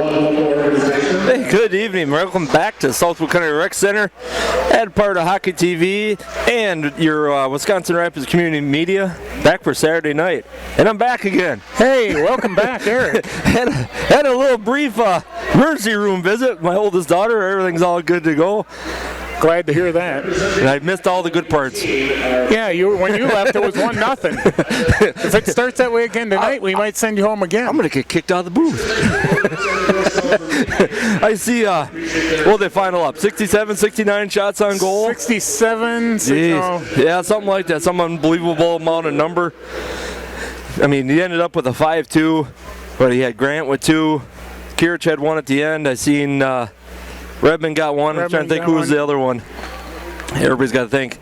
Hey, good evening. Welcome back to Southwood Country Rec Center and part of Hockey TV and your Wisconsin Rapids Community Media. Back for Saturday night. And I'm back again. Hey, welcome back, Eric. had a little brief emergency room visit with my oldest daughter. Everything's all good to go. Glad to hear that. And I missed all the good parts. Yeah, when you left, it was 1-0. If it starts that way again tonight, we might send you home again. I'm going to get kicked out of the booth. I see, well, they final up 67, 69 shots on goal. 67, yeah, something like that. Some unbelievable amount of number. I mean, he ended up with a 5-2, but he had Grant with 2. Kirich had 1 at the end. I seen Redmond got 1. I'm trying to think who was the other one. Everybody's got to think.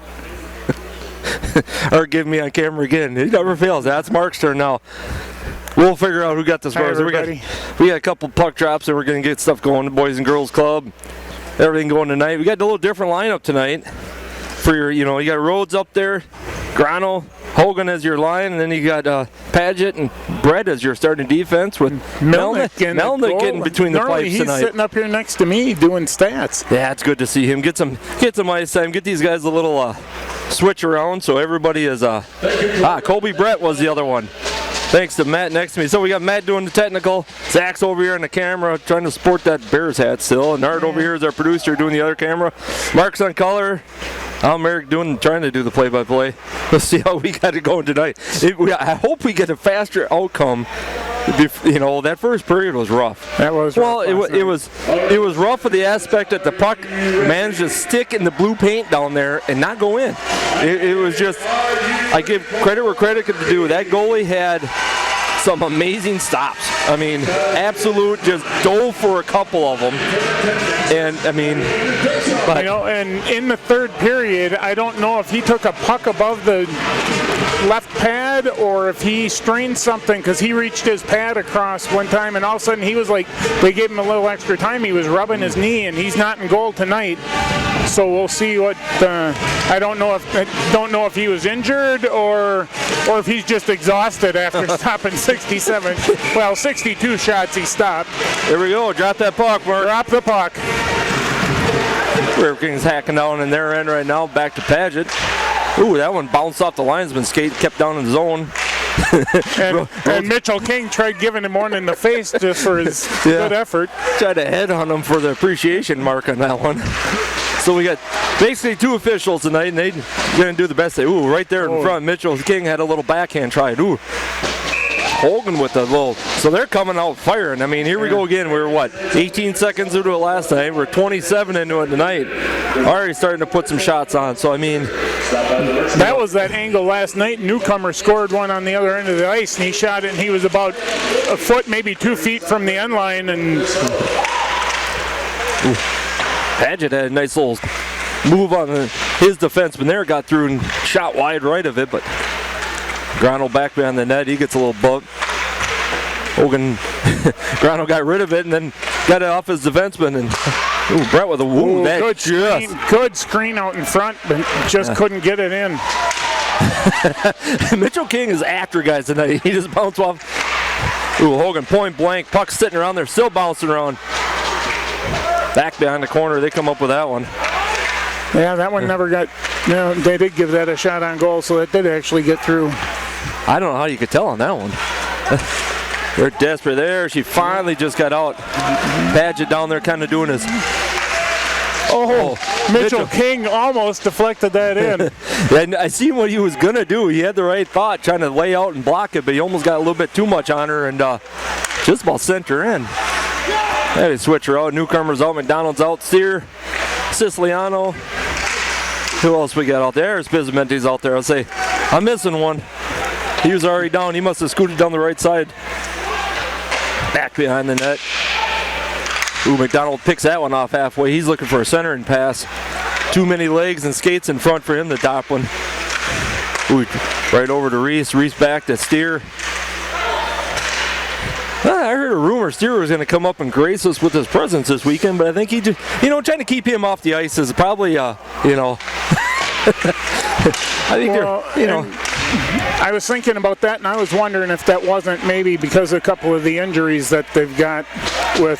Or give me on camera again. He never fails. That's Mark's turn now. We'll figure out who got the scores. We got a couple puck drops and we're going to get stuff going. The Boys and Girls Club. Everything going tonight. We got a little different lineup tonight. For your, you got Rhodes up there, Grano, Hogan as your line, and then you got Paget and Brett as your starting defense with Melnick getting between the pipes he's tonight. He's sitting up here next to me doing stats. Yeah, it's good to see him get some ice time. Get these guys a little switch around so everybody is. Colby Brett was the other one. Thanks to Matt next to me. So we got Matt doing the technical. Zach's over here on the camera trying to sport that Bears hat still. And Art over here is our producer doing the other camera. Mark's on color. I'm Eric trying to do the play-by-play. Let's see how we got it going tonight. I hope we get a faster outcome. That first period was rough. That was rough. Well, it was rough for the aspect that the puck managed to stick in the blue paint down there and not go in. It was just, I give credit where credit could do. That goalie had some amazing stops. I mean, absolute, just dove for a couple of them. And I mean, and in the third period, I don't know if he took a puck above the left pad or if he strained something, because he reached his pad across one time and all of a sudden he was like, they gave him a little extra time. He was rubbing his knee and he's not in goal tonight. So we'll see what I don't know if he was injured or if he's just exhausted after stopping 62 shots he stopped. There we go. Drop that puck, Mark. Drop the puck. Riverkings hacking down in their end right now. Back to Paget. Ooh, that one bounced off the linesman skate, kept down in the zone. and Mitchell King tried giving him one in the face just for his good effort. Tried to head on him for the appreciation mark on that one. So we got basically 2 officials tonight, and they're going to do the best. Ooh, right there in front, Mitchell King had a little backhand try. Ooh. Hogan with the little, so they're coming out firing. I mean, here we go again. We were 18 seconds into it last night. We're 27 into it tonight. Already starting to put some shots on. So I mean, that was that angle last night. Newcomer scored one on the other end of the ice, and he shot it, and he was about a foot, maybe 2 feet from the end line. And Paget had a nice little move on his defenseman there, got through and shot wide right of it, but Grano back behind the net, he gets a little bump. Hogan, Grano got rid of it and then got it off his defenseman. And Brett with a good screen out in front, but just couldn't get it in. Mitchell King is after guys tonight. He just bounced off. Ooh, Hogan point blank, puck sitting around there, still bouncing around. Back behind the corner, they come up with that one. Yeah, that one never got. They did give that a shot on goal, so it did actually get through. I don't know how you could tell on that one. They're desperate there. She finally just got out. Paget down there kind of doing his. Mitchell King almost deflected that in. And I seen what he was going to do. He had the right thought, trying to lay out and block it, but he almost got a little bit too much on her and just about sent her in. They switch her out. Newcomer's out. McDonald's out. Steer. Siciliano. Who else we got out there? There's Bismenti's out there. I'll say, I'm missing one. He was already down. He must have scooted down the right side. Back behind the net. Ooh, McDonald picks that one off halfway. He's looking for a centering pass. Too many legs and skates in front for him to top one. Ooh, right over to Reese. Reese back to Steer. I heard a rumor Steer was going to come up and grace us with his presence this weekend, but I think he just, trying to keep him off the ice is probably, I think I was thinking about that, and I was wondering if that wasn't maybe because of a couple of the injuries that they've got with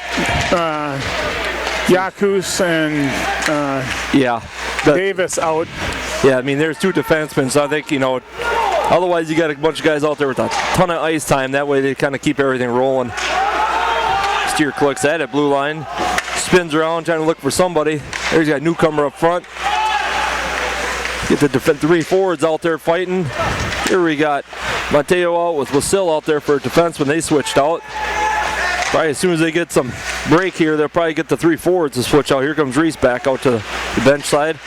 Yakus and Davis out. Yeah, I mean, there's 2 defensemen, so I think, otherwise you got a bunch of guys out there with a ton of ice time. That way they kind of keep everything rolling. Steer clicks at it, blue line. Spins around, trying to look for somebody. There's got a newcomer up front. Get the 3 forwards out there fighting. Here we got Mateo out with Wasil out there for a defenseman. They switched out. Probably as soon as they get some break here, they'll probably get the 3 forwards to switch out. Here comes Reese back out to the bench side.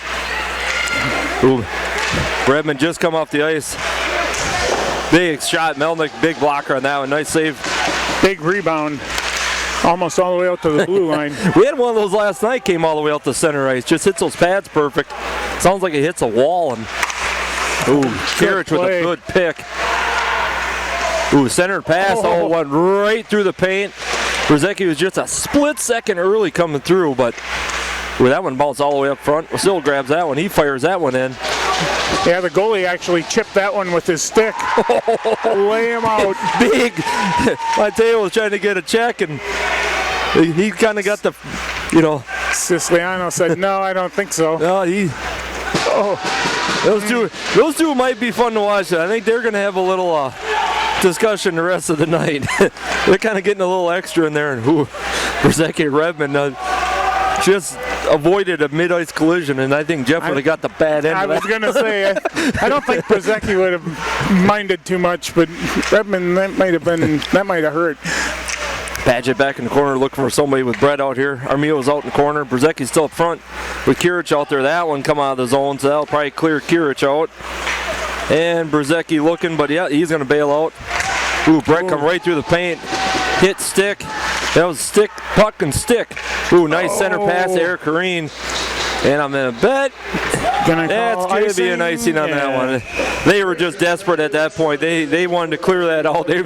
Ooh. Redmond just come off the ice. Big shot, Melnick, big blocker on that one. Nice save. Big rebound. Almost all the way out to the blue line. We had one of those last night, came all the way out to center ice. Just hits those pads perfect. Sounds like it hits a wall. And Kirich with a good pick. Center pass, went right through the paint. Brzezicki was just a split second early coming through, but that one bounced all the way up front. Still grabs that one. He fires that one in. Yeah, the goalie actually chipped that one with his stick. Lay him out. Big. Mateo was trying to get a check, and he kind of got the, Siciliano said, no, I don't think so. No, those two might be fun to watch. I think they're going to have a little discussion the rest of the night. They're kind of getting a little extra in there, and Brzezicki Redmond just avoided a mid-ice collision, and I think Jeff would have got the bad end of that. I was going to say, I don't think Brzezicki would have minded too much, but Redmond, that might have hurt. Padgett back in the corner looking for somebody with Brett out here. Armio's out in the corner. Brzezicki's still up front with Kirich out there. That one come out of the zone, so that'll probably clear Kirich out. And Brzezicki looking, but yeah, he's going to bail out. Brett come right through the paint. Hit stick. That was stick, puck, and stick. Nice center pass to Eric Kareen. And I'm going to bet that's going to be an icing on that one. They were just desperate at that point. They wanted to clear that out. They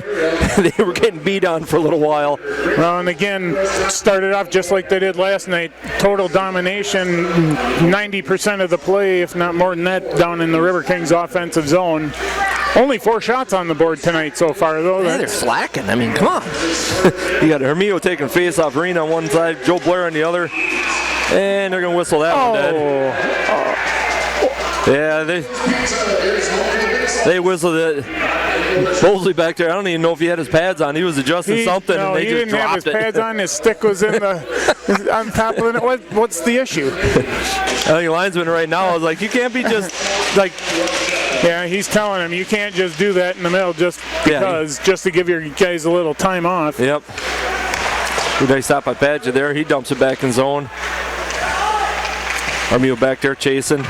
were getting beat on for a little while. Well, and again, started off just like they did last night. Total domination, 90% of the play, if not more than that, down in the Riverkings offensive zone. Only 4 shots on the board tonight so far, though. Yeah, they're slacking. I mean, come on. You got Hermio taking face off Green on one side, Joe Blair on the other. And they're going to whistle that one dead. Yeah, they whistled it. Mosley back there, I don't even know if he had his pads on. He was adjusting something, and they just dropped it. No, he didn't have his pads on. His stick was on top of it. What's the issue? I think linesman right now, I was like, you can't be just like... Yeah, he's telling him you can't just do that in the middle just because, just to give your guys a little time off. Yep. Nice stop by Padgett there. He dumps it back in zone. Armio back there chasing.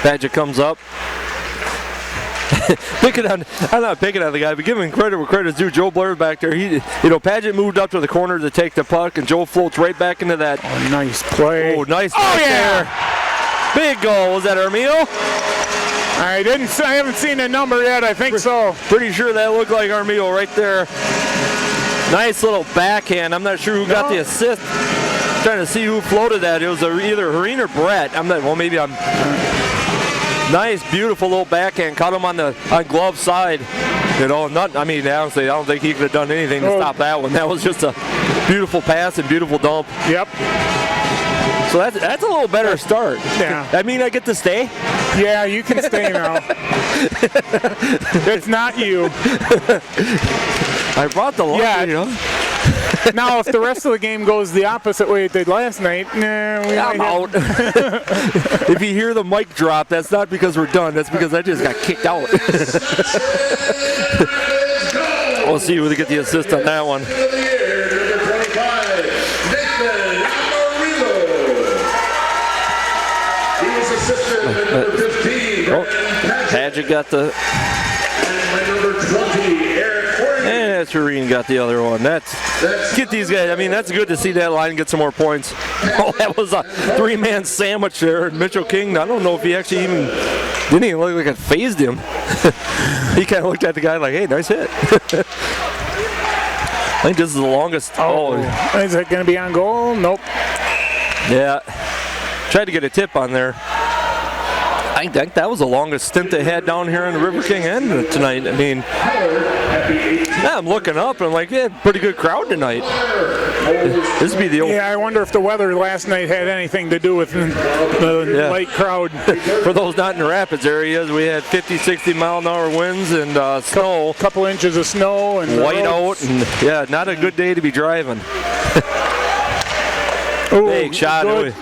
Padgett comes up. I'm not picking on the guy, but giving credit where credit's due. Joe Blair back there. Padgett moved up to the corner to take the puck, and Joe floats right back into that. Oh, nice play. Oh, nice play there. Big goal. Was that Armio? I haven't seen the number yet. I think so. Pretty sure that looked like Armio right there. Nice little backhand. I'm not sure who got the assist. Trying to see who floated that. It was either Hareen or Brett. Nice, beautiful little backhand. Caught him on glove side. Honestly, I don't think he could have done anything to stop that one. That was just a beautiful pass and beautiful dump. Yep. So that's a little better start. Yeah. That mean I get to stay? Yeah, you can stay now. It's not you. I brought the lunch, Now, if the rest of the game goes the opposite way it did last night, I'm out. If you hear the mic drop, that's not because we're done. That's because I just got kicked out. We'll see who they get the assist on that one. Padgett got the. And Tureen got the other one. Get these guys. That's good to see that line get some more points. Oh, that was a 3-man sandwich there. And Mitchell King, I don't know if he actually didn't even look like it phased him. He kind of looked at the guy like, hey, nice hit. I think this is the longest. Is it going to be on goal? Nope. Yeah. Tried to get a tip on there. I think that was the longest stint they had down here in the Riverking end tonight. I mean, yeah, I'm looking up and I'm like, yeah, pretty good crowd tonight. This would be the old. Yeah, I wonder if the weather last night had anything to do with the light crowd. For those not in the Rapids areas, we had 50, 60 mile an hour winds and snow. A couple inches of snow and white out, and yeah, not a good day to be driving. Big shot.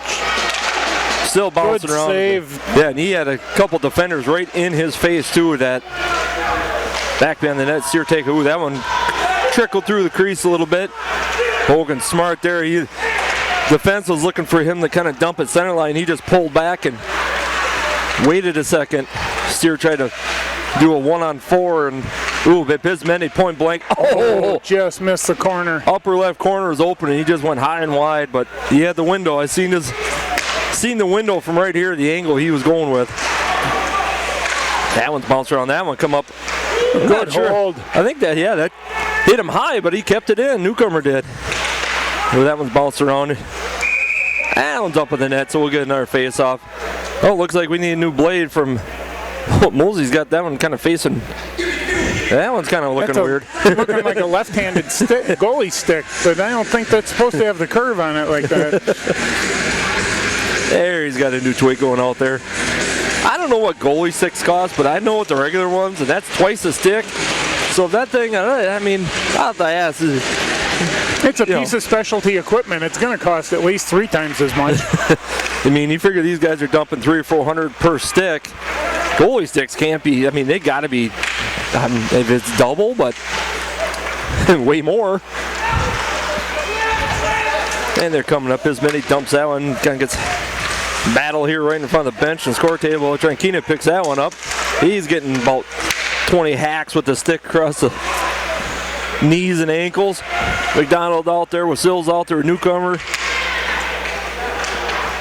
Still bouncing good around. Save. Yeah, and he had a couple defenders right in his face too. That back behind the net, steer take. Ooh, that one trickled through the crease a little bit. Hogan smart there. Defense was looking for him to kind of dump at center line. He just pulled back and waited a second. Steer tried to do a 1-on-4 and ooh, Pismendi point blank. Oh, just missed the corner. Upper left corner is open and he just went high and wide, but he had the window. I seen the window from right here, the angle he was going with. That one's bounced around. That one come up. Good hold. I think that hit him high, but he kept it in. Newcomer did. Well, that one's bounced around. That one's up in the net, so we'll get another face off. Oh, looks like we need a new blade from. Oh, Mosey's got that one kind of facing. That one's kind of looking weird. Looking like a left-handed goalie stick, but I don't think that's supposed to have the curve on it like that. There, he's got a new twig going out there. I don't know what goalie sticks cost, but I know what the regular ones, and that's twice a stick. So if that thing, I mean, out the ass is. It's a piece of specialty equipment. It's going to cost at least 3 times as much. I mean, you figure these guys are dumping $300 or $400 per stick. Goalie sticks can't be. I mean, they got to be. If it's double, but way more. And they're coming up. Pismendi dumps that one. Kind of gets battle here right in front of the bench and score table. Trankina picks that one up. He's getting about 20 hacks with the stick across the knees and ankles. McDonald out there with Sills out there, a newcomer.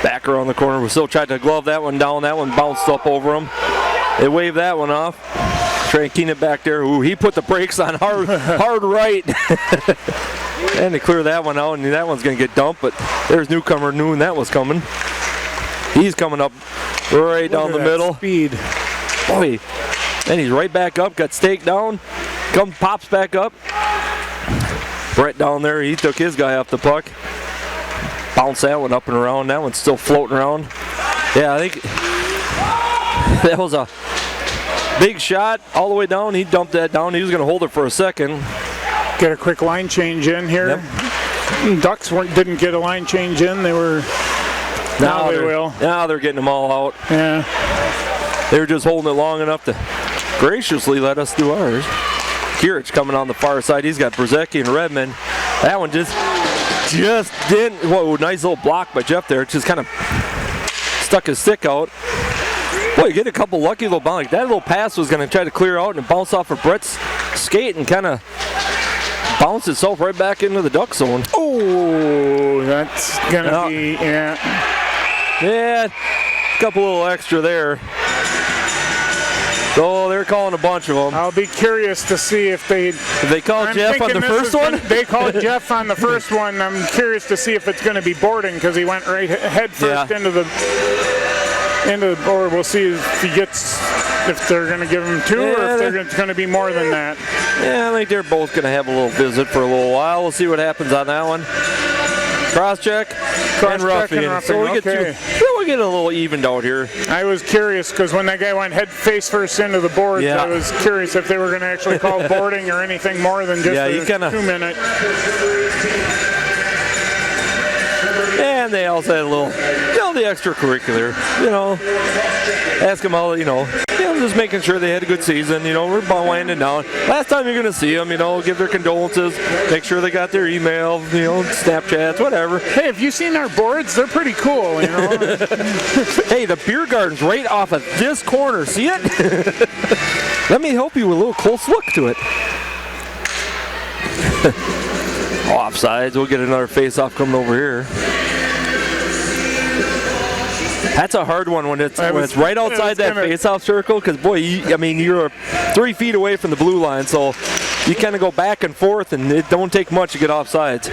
Back around the corner. Wasil tried to glove that one down. That one bounced up over him. They waved that one off. Trankina back there. Ooh, he put the brakes on hard right. And they clear that one out, and that one's going to get dumped, but there's newcomer knew that was coming. He's coming up right down the middle. Speed. Boy, and he's right back up, got staked down, pops back up. Brett down there, he took his guy off the puck. Bounced that one up and around. That one's still floating around. Yeah, I think that was a big shot all the way down. He dumped that down. He was going to hold it for a second. Get a quick line change in here. Yep. Ducks didn't get a line change in. They were. Now they will. Now they're getting them all out. Yeah. They were just holding it long enough to graciously let us do ours. Kirich coming on the far side. He's got Brzezicki and Redmond. That one just didn't. Whoa, nice little block by Jeff there. It just kind of stuck his stick out. Boy, you get a couple lucky little bounce. Like that little pass was going to try to clear out and bounce off of Brett's skate and kind of bounce itself right back into the duck zone. Oh, that's going to be, Yeah, a couple little extra there. So they're calling a bunch of them. I'll be curious to see if they called Jeff on the first one? They called Jeff on the first one. I'm curious to see if it's going to be boarding because he went right head first into the board. We'll see if they're going to give him 2 or if it's going to be more than that. Yeah, I think they're both going to have a little visit for a little while. We'll see what happens on that one. Cross check and roughing. So we'll get a little evened out here. I was curious because when that guy went face first into the boards, I was curious if they were going to actually call boarding or anything more than just a 2-minute. And they also had a little, the extracurricular, ask them all, just making sure they had a good season. We're winding down. Last time you're going to see them, give their condolences, make sure they got their email, Snapchats, whatever. Hey, have you seen our boards? They're pretty cool, Hey, the beer garden's right off of this corner. See it? Let me help you with a little close look to it. Offsides. We'll get another face-off coming over here. That's a hard one when it's right outside that face-off circle because, boy, you're 3 feet away from the blue line, so you kind of go back and forth, and it don't take much to get offsides.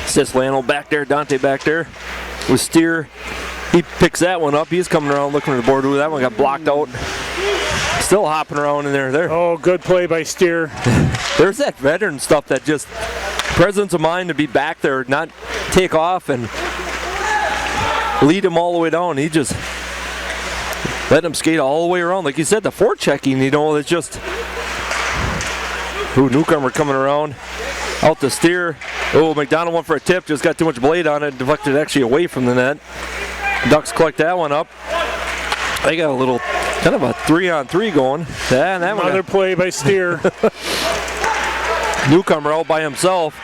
Sislano back there, Dante back there with Steer He picks that one up. He's coming around looking at the board. Ooh, that one got blocked out. Still hopping around in there. Oh, good play by Steer. There's that veteran stuff that just presence of mind to be back there, not take off and lead him all the way down. He just let him skate all the way around. Like you said, the forechecking, it's just. Ooh, newcomer coming around. Out to Steer. Oh, McDonald went for a tip. Just got too much blade on it. Deflected actually away from the net. Ducks collect that one up. They got a little, kind of a 3-on-3 going. Yeah, that Another play by Steer. Newcomer out by himself.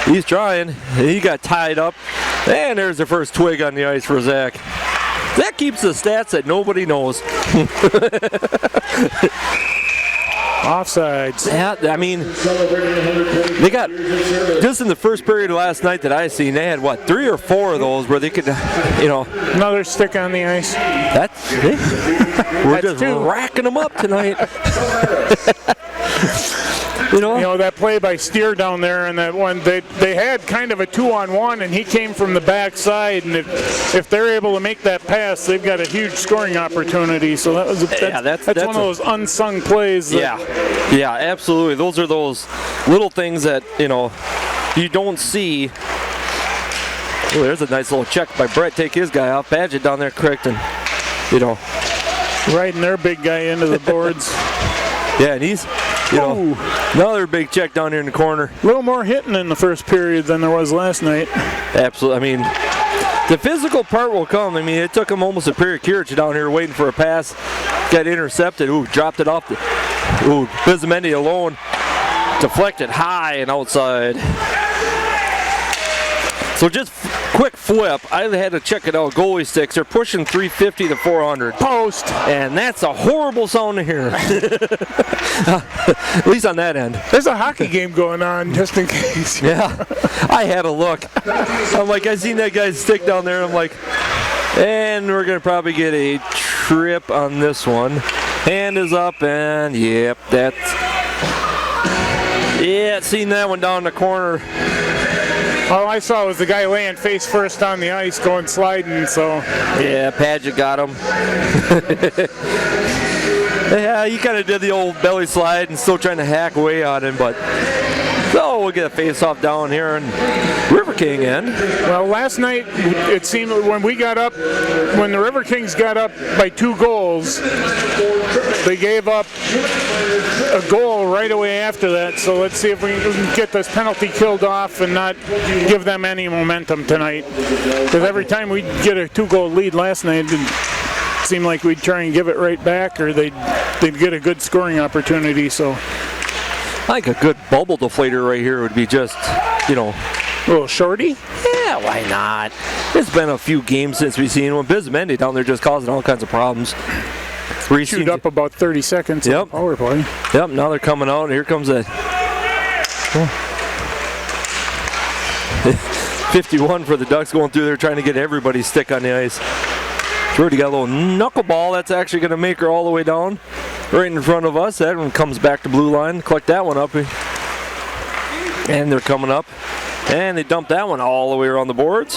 He's trying. He got tied up. And there's the first twig on the ice for Zach. That keeps the stats that nobody knows. Offsides. Yeah, I mean, they got, just in the first period of last night that I seen, they had, 3 or 4 of those where they could, Another stick on the ice. We're just racking them up tonight. That play by Steer down there, and that one, they had kind of a 2-on-1, and he came from the backside, and if they're able to make that pass, they've got a huge scoring opportunity. So that's one of those unsung plays. Yeah, absolutely. Those are those little things that, you don't see. Oh, there's a nice little check by Brett. Take his guy off. Badgett down there correct, and, riding their big guy into the boards. Yeah, and he's, another big check down here in the corner. A little more hitting in the first period than there was last night. Absolutely. I mean, the physical part will come. I mean, it took him almost a period. Kirich down here waiting for a pass. Got intercepted. Ooh, dropped it off. Bizamendi alone. Deflected high and outside. So just quick flip. I had to check it out. Goalie sticks. They're pushing 350 to 400. Post. And that's a horrible sound to hear. At least on that end. There's a hockey game going on, just in case. Yeah. I had a look. I'm like, I seen that guy's stick down there. I'm like, and we're going to probably get a trip on this one. Hand is up, and yep, seen that one down in the corner. All I saw was the guy laying face first on the ice going sliding, so. Yeah, Padgett got him. Yeah, he kind of did the old belly slide and still trying to hack away on him, but so we'll get a face-off down here in Riverking end. Well, last night it seemed when the Riverkings got up by 2 goals, they gave up a goal right away after that. So let's see if we can get this penalty killed off and not give them any momentum tonight. Because every time we get a 2-goal lead last night, it seemed like we'd try and give it right back, or they'd get a good scoring opportunity. So I think a good bubble deflator right here would be just, a little shorty? Yeah, why not? It's been a few games since we've seen one. Bizamendi down there just causing all kinds of problems. Chewed up about 30 seconds on the power play. Yep, now they're coming out. Here comes a 51 for the Ducks going through there trying to get everybody's stick on the ice. Jordy got a little knuckleball. That's actually going to make her all the way down right in front of us. That one comes back to blue line. Collect that one up. And they're coming up. And they dump that one all the way around the boards.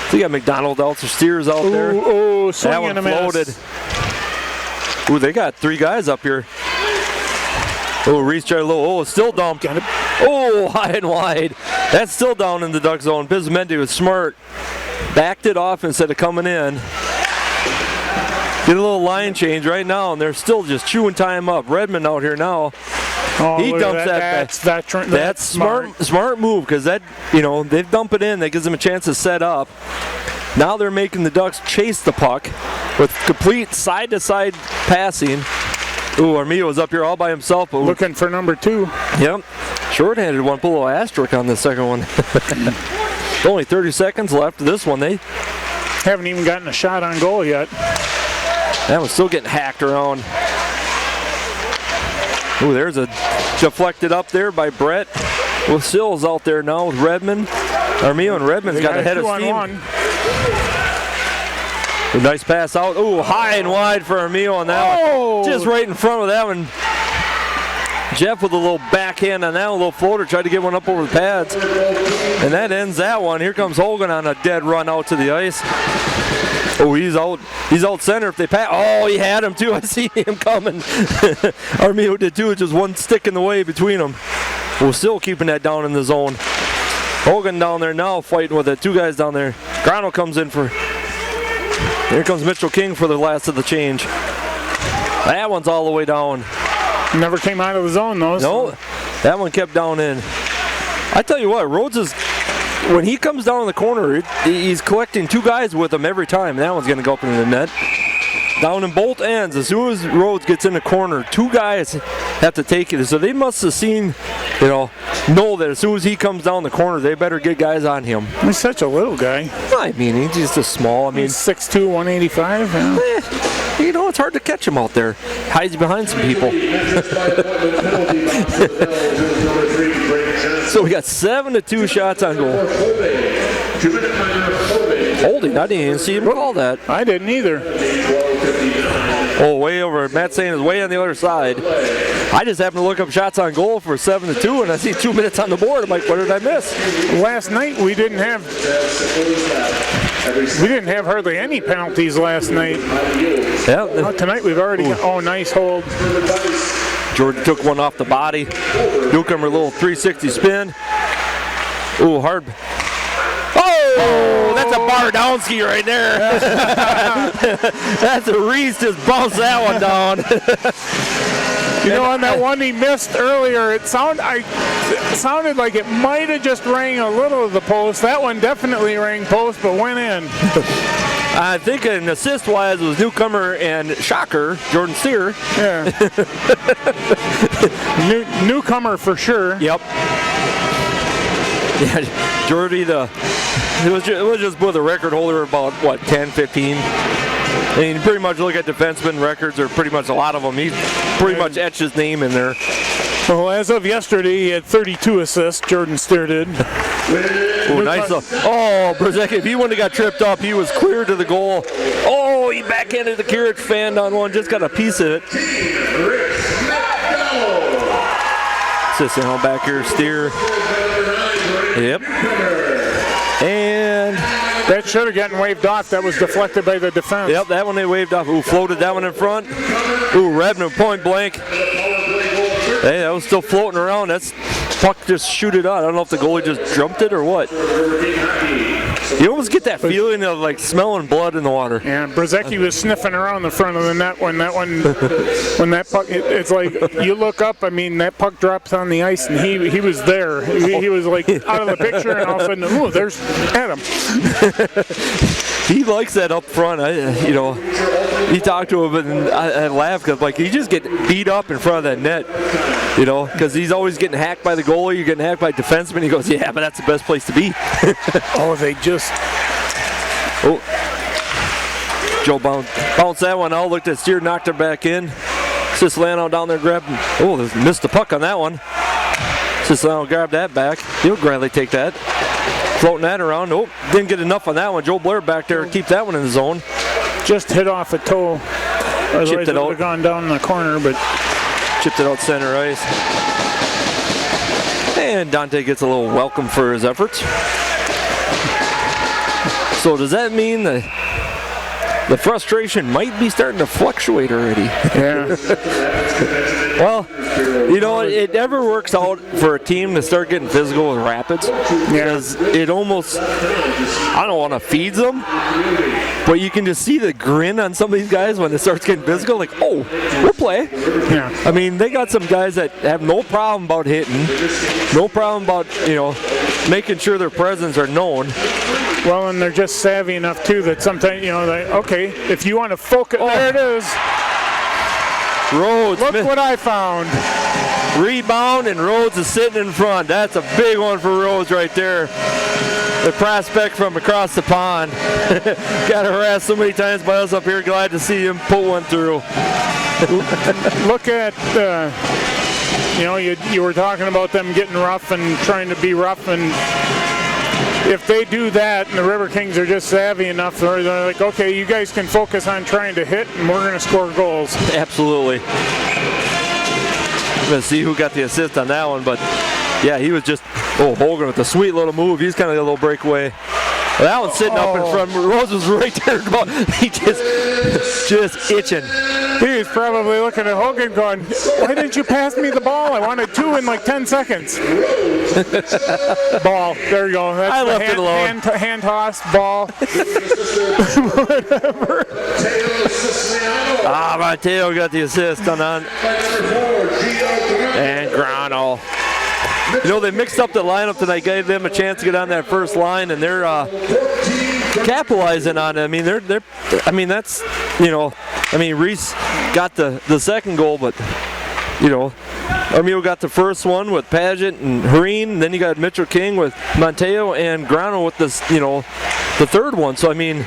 So you got McDonald out, so Steers out there. Oh, swing that one and a floated. miss. Ooh, they got 3 guys up here. Oh, Reese tried a little. Oh, still dumped. Oh, high and wide. That's still down in the Duck zone. Bizamendi was smart. Backed it off instead of coming in. Get a little line change right now, and they're still just chewing time up. Redmond out here now. Oh, he dumps that. That's smart move, because that, they dump it in. That gives them a chance to set up. Now they're making the Ducks chase the puck with complete side-to-side passing. Ooh, Armijo's up here all by himself. Ooh. Looking for number 2. Yep. Short-handed one. Put a little asterisk on the second one. Only 30 seconds left of this one. They haven't even gotten a shot on goal yet. That was still getting hacked around. Ooh, there's a deflected up there by Brett. With Sills out there now with Redmond. Armijo and Redmond's got a head of steam. A nice pass out. Ooh, high and wide for Armijo on that one. Just right in front of that one. Jeff with a little backhand on that, a little floater, tried to get one up over the pads. And that ends that one. Here comes Hogan on a dead run out to the ice. Oh, he's out center if they pass. Oh, he had him too. I see him coming. Armio did too. Just one stick in the way between them. We're still keeping that down in the zone. Hogan down there now fighting with it. Two guys down there. Grano comes in for. Here comes Mitchell King for the last of the change. That one's all the way down. Never came out of the zone though. No, that one kept down in. I tell you what, Rhodes is. When he comes down in the corner, he's collecting two guys with him every time. That one's going to go up into the net. Down in both ends, as soon as Rhodes gets in the corner, two guys have to take it. So they must have seen, know that as soon as he comes down the corner, they better get guys on him. He's such a little guy. I mean, he's just a small. I mean, he's 6'2", 185. Yeah. It's hard to catch him out there. Hides behind some people. So we got 7-2 shots on goal. Holding, I didn't even see him call that. I didn't either. Oh, way over. Matt saying is way on the other side. I just happened to look up shots on goal for 7-2, and I see 2 minutes on the board. I'm like, what did I miss? Last night we didn't have hardly any penalties last night. Yeah. Tonight we've already got, oh, nice hold. Jordan took one off the body. Newcomer, a little 360 spin. Ooh, hard. Oh, that's a Bardowski right there. That's a Reese just bounced that one down. On that one he missed earlier, it sounded like it might have just rang a little of the post. That one definitely rang post, but went in. I think an assist-wise was Newcomer and shocker, Jordan Steer. Yeah. Newcomer for sure. Yep. Yeah, Jordy, it was just with a record holder about, 10, 15. I mean, pretty much look at defenseman records, or pretty much a lot of them. He pretty much etched his name in there. Well, as of yesterday, he had 32 assists, Jordan Steer did. Oh, nice. Oh, Brzezinski, if he wouldn't have got tripped up, he was clear to the goal. Oh, he backhanded the Kirich fan on one, just got a piece of it. Assistant on back here, Steer. Yep. And that should have gotten waved off. That was deflected by the defense. Yep, that one they waved off. Ooh, floated that one in front. Ooh, Rebner point blank. Hey, that was still floating around. That's puck just shoot it out. I don't know if the goalie just jumped it or what. You almost get that feeling of like smelling blood in the water. Yeah, Brzezinski was sniffing around the front of the net when that puck. It's like you look up. I mean, that puck drops on the ice, and he was there. He was like out of the picture, and all of a sudden, ooh, there's Adam. He likes that up front. You talk to him, and I laugh because like he just get beat up in front of that net. Because he's always getting hacked by the goalie, you're getting hacked by defenseman. He goes, yeah, but that's the best place to be. Oh, they just... Oh. Joe bounced that one out, looked at Steer, knocked her back in. Siciliano down there grabbed, missed the puck on that one. Siciliano grabbed that back. He'll gladly take that. Floating that around. Oh, didn't get enough on that one. Joe Blair back there, keep that one in the zone. Just hit off a toe. Chipped it out. Would have gone down in the corner, but... Chipped it out center ice. And Dante gets a little welcome for his efforts. So does that mean that the frustration might be starting to fluctuate already? Yeah. Well, it never works out for a team to start getting physical with Rapids. Because it almost, I don't want to feed them, but you can just see the grin on some of these guys when it starts getting physical, like, oh, we'll play. Yeah. I mean, they got some guys that have no problem about hitting, no problem about, making sure their presence are known. Well, and they're just savvy enough, too, that sometimes, okay, if you want to focus, there it is. Rhodes. Look what I found. Rebound, and Rhodes is sitting in front. That's a big one for Rhodes right there. The prospect from across the pond. Got harassed so many times by us up here. Glad to see him put one through. Look at, you were talking about them getting rough and trying to be rough, and if they do that and the Riverkings are just savvy enough, they're like, okay, you guys can focus on trying to hit and we're going to score goals. Absolutely. Let's see who got the assist on that one, but yeah, he was just, Hogan with a sweet little move. He's kind of a little breakaway. Well, that one's sitting up in front. Rose was right there. He just itching. He's probably looking at Hogan going, why didn't you pass me the ball? I wanted 2 in like 10 seconds. Ball. There you go. That's I left it alone. Hand toss, ball. Whatever. Mateo got the assist on that. And Grano. You know, they mixed up the lineup tonight, gave them a chance to get on that first line, and they're capitalizing on it. I mean, that's, Reese got the second goal, but, Armio got the first one with Paget and Hareen, and then you got Mitchell King with Monteo and Grano with this, the third one. So, they're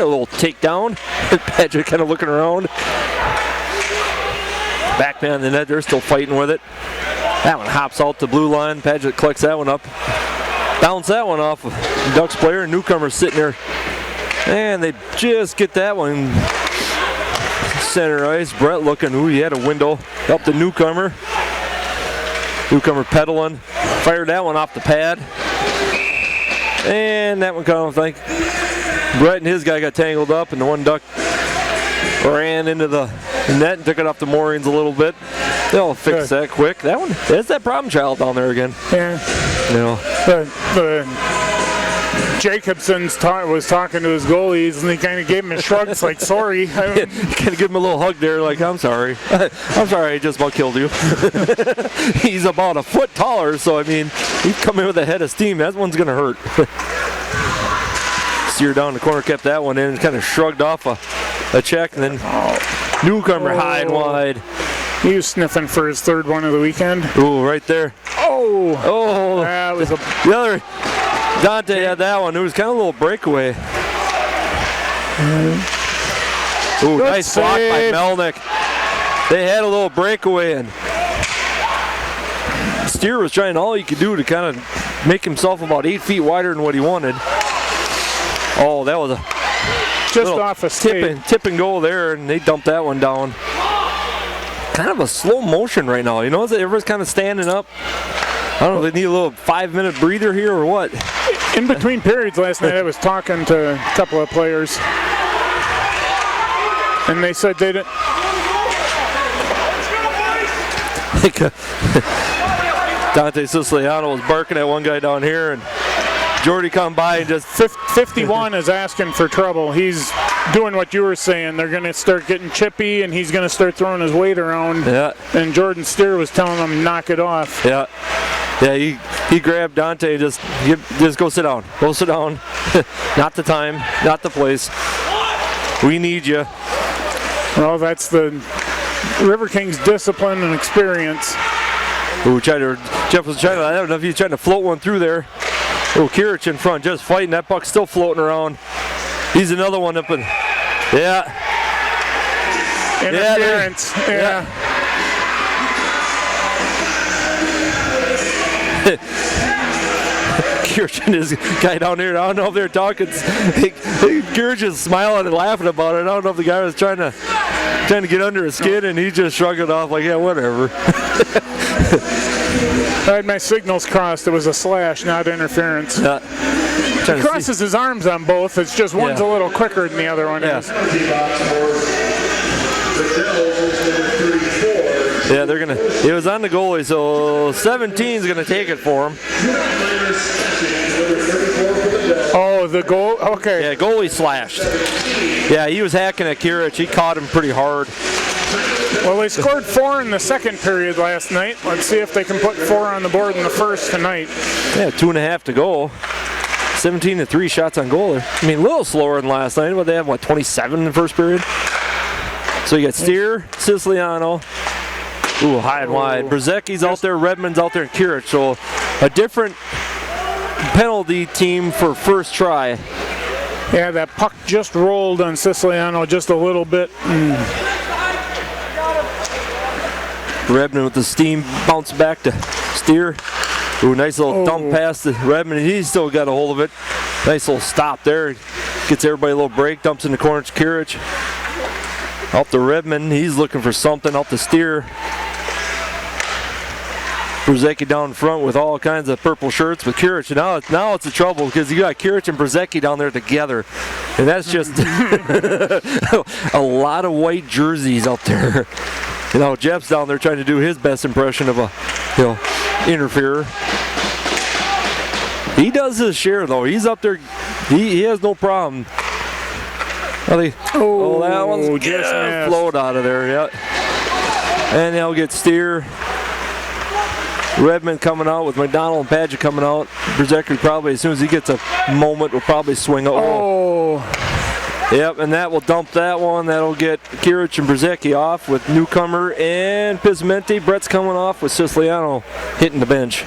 a little takedown. Paget kind of looking around. Back man in the net, they're still fighting with it. That one hops out the blue line. Paget collects that one up. Bounce that one off of Ducks player. Newcomer's sitting there. And they just get that one. Center ice. Brett looking. He had a window. Up the Newcomer. Newcomer pedaling. Fired that one off the pad. And that one kind of like Brett and his guy got tangled up, and the one Duck ran into the net and took it off the moorings a little bit. They'll fix that quick. That's that problem child down there again. Yeah. Jacobson was talking to his goalies, and he kind of gave him a shrug. It's like, sorry. Kind of give him a little hug there, like, I'm sorry. I'm sorry, I just about killed you. He's about a foot taller, so, he'd come in with a head of steam. That one's going to hurt. Steer down the corner, kept that one in, and kind of shrugged off a check, and then Newcomer high and wide. He was sniffing for his third one of the weekend. Ooh, right there. Oh, that was the other. Dante had that one. It was kind of a little breakaway. Ooh, nice block by Melnick. They had a little breakaway, and Steer was trying all he could do to kind of make himself about 8 feet wider than what he wanted. Oh, that was just off a tipping goal there, and they dumped that one down. Kind of a slow motion right now. Everyone's kind of standing up. I don't know if they need a little 5-minute breather here or what. In between periods last night, I was talking to a couple of players, and they said they didn't. Dante Siciliano was barking at one guy down here, and Jordy come by and just 51 is asking for trouble. He's doing what you were saying. They're going to start getting chippy, and he's going to start throwing his weight around. Yeah. And Jordan Steer was telling him, knock it off. Yeah. Yeah, he grabbed Dante, just go sit down. Go sit down. Not the time, not the place. We need you. Well, that's the Riverkings discipline and experience. Jeff was trying to, I don't know if he's trying to float one through there. Kirich in front, just fighting. That puck's still floating around. He's another one up in. Yeah. Interference. Yeah. Kirich and his guy down there, I don't know if they're talking. Kirich is smiling and laughing about it. I don't know if the guy was trying to get under his skin, and he just shrugged it off like, yeah, whatever. I had my signals crossed. It was a slash, not interference. He crosses his arms on both. It's just one's a little quicker than the other one is. Yeah, they're gonna. It was on the goalie, so 17 is gonna take it for him. Oh, the goal. Okay. Yeah, goalie slashed. Yeah, he was hacking at Kirich. He caught him pretty hard. Well, they scored 4 in the second period last night. Let's see if they can put 4 on the board in the first tonight. Yeah, 2.5 to go. 17-3 shots on goal. A little slower than last night, but they have, 27 in the first period? So you got Steer, Siciliano. Ooh, high and wide. Brzezicki's out there, Redmond's out there, and Kirich. So a different penalty team for first try. Yeah, that puck just rolled on Siciliano just a little bit. Redmond with the steam, bounce back to Steer. Ooh, nice little dump pass to Redmond. He's still got a hold of it. Nice little stop there. Gets everybody a little break, dumps in the corner to Kirich. Up to Redmond, he's looking for something. Up to Steer. Brzezicki down front with all kinds of purple shirts with Kirich. Now it's a trouble because you got Kirich and Brzezicki down there together. And that's just a lot of white jerseys out there. Jeff's down there trying to do his best impression of a, interferer. He does his share, though. He's up there. He has no problem. That one's just flowed out of there, yeah. And they'll get Steer. Redmond coming out with McDonald and Padgett coming out. Brzezicki probably, as soon as he gets a moment, will probably swing out. Yep, and that will dump that one. That'll get Kirich and Brzezicki off with Newcomer and Pismenti. Brett's coming off with Siciliano hitting the bench.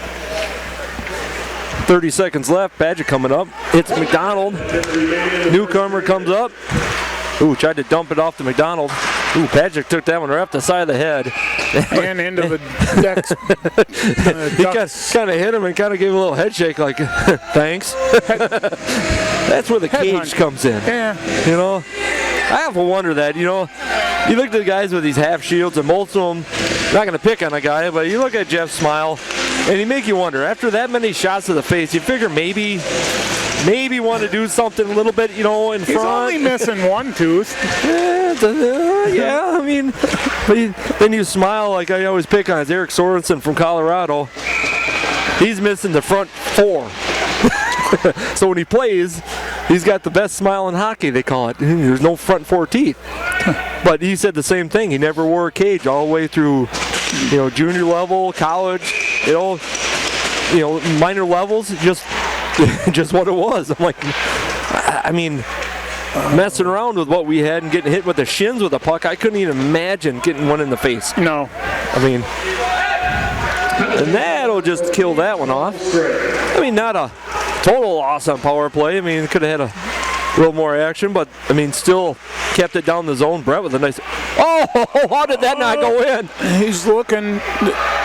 30 seconds left. Padgett coming up. Hits McDonald. Newcomer comes up. Ooh, tried to dump it off to McDonald. Ooh, Padgett took that one right off the side of the head. And into the decks. He kind of hit him and kind of gave a little head shake like, thanks. That's where the cage comes in. Yeah. I have to wonder that, you look at the guys with these half shields and most of them, not going to pick on a guy, but you look at Jeff's smile and he make you wonder, after that many shots to the face, you figure maybe want to do something a little bit, in front. He's only missing one tooth. Yeah, I mean, but then you smile like I always pick on. It's Eric Sorensen from Colorado. He's missing the front four. So when he plays, he's got the best smile in hockey, they call it. There's no front four teeth. But he said the same thing. He never wore a cage all the way through, junior level, college, minor levels, just what it was. I'm like, I mean, messing around with what we had and getting hit with the shins with a puck, I couldn't even imagine getting one in the face. No. I mean, and that'll just kill that one off. I mean, not a total loss on power play. I mean, could have had a little more action, but I mean, still kept it down the zone. Brett with a nice. Oh, how did that not go in? He's looking.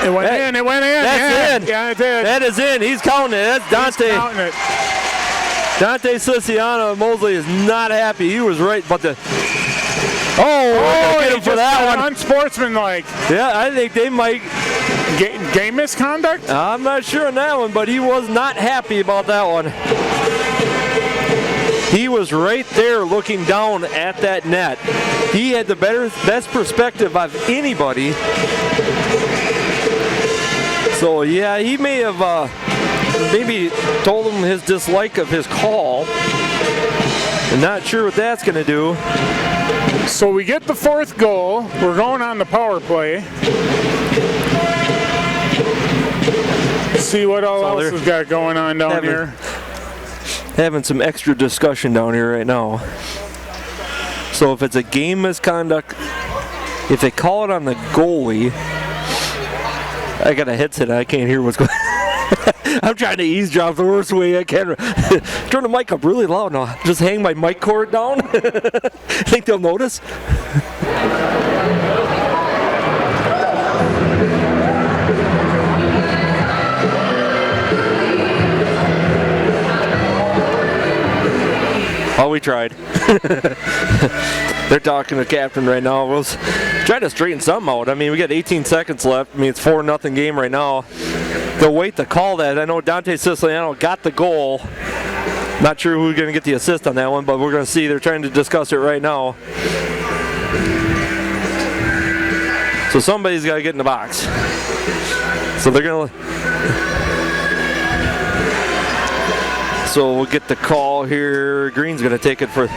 It went in. It went in. That's in. Yeah, it did. That is in. He's counting it. That's Dante. He's counting it. Dante Siciliano Mosley is not happy. He was right, but the. Oh, get him for that one. Unsportsmanlike. Yeah, I think they might. Game misconduct? I'm not sure on that one, but he was not happy about that one. He was right there looking down at that net. He had the best perspective of anybody. So yeah, he may have maybe told him his dislike of his call. I'm not sure what that's going to do. So we get the fourth goal. We're going on the power play. See what all else we've got going on down here. Having some extra discussion down here right now. So if it's a game misconduct, if they call it on the goalie, I got a headset, I can't hear what's going on. I'm trying to eavesdrop the worst way I can. Turn the mic up really loud now. Just hang my mic cord down. Think they'll notice? Oh, we tried. They're talking to the captain right now. We'll try to straighten something out. I mean, we got 18 seconds left. I mean, it's 4-0 game right now. They'll wait to call that. I know Dante Siciliano got the goal. Not sure who's going to get the assist on that one, but we're going to see. They're trying to discuss it right now. So somebody's got to get in the box. So they're going to... So we'll get the call here. Green's going to take it for...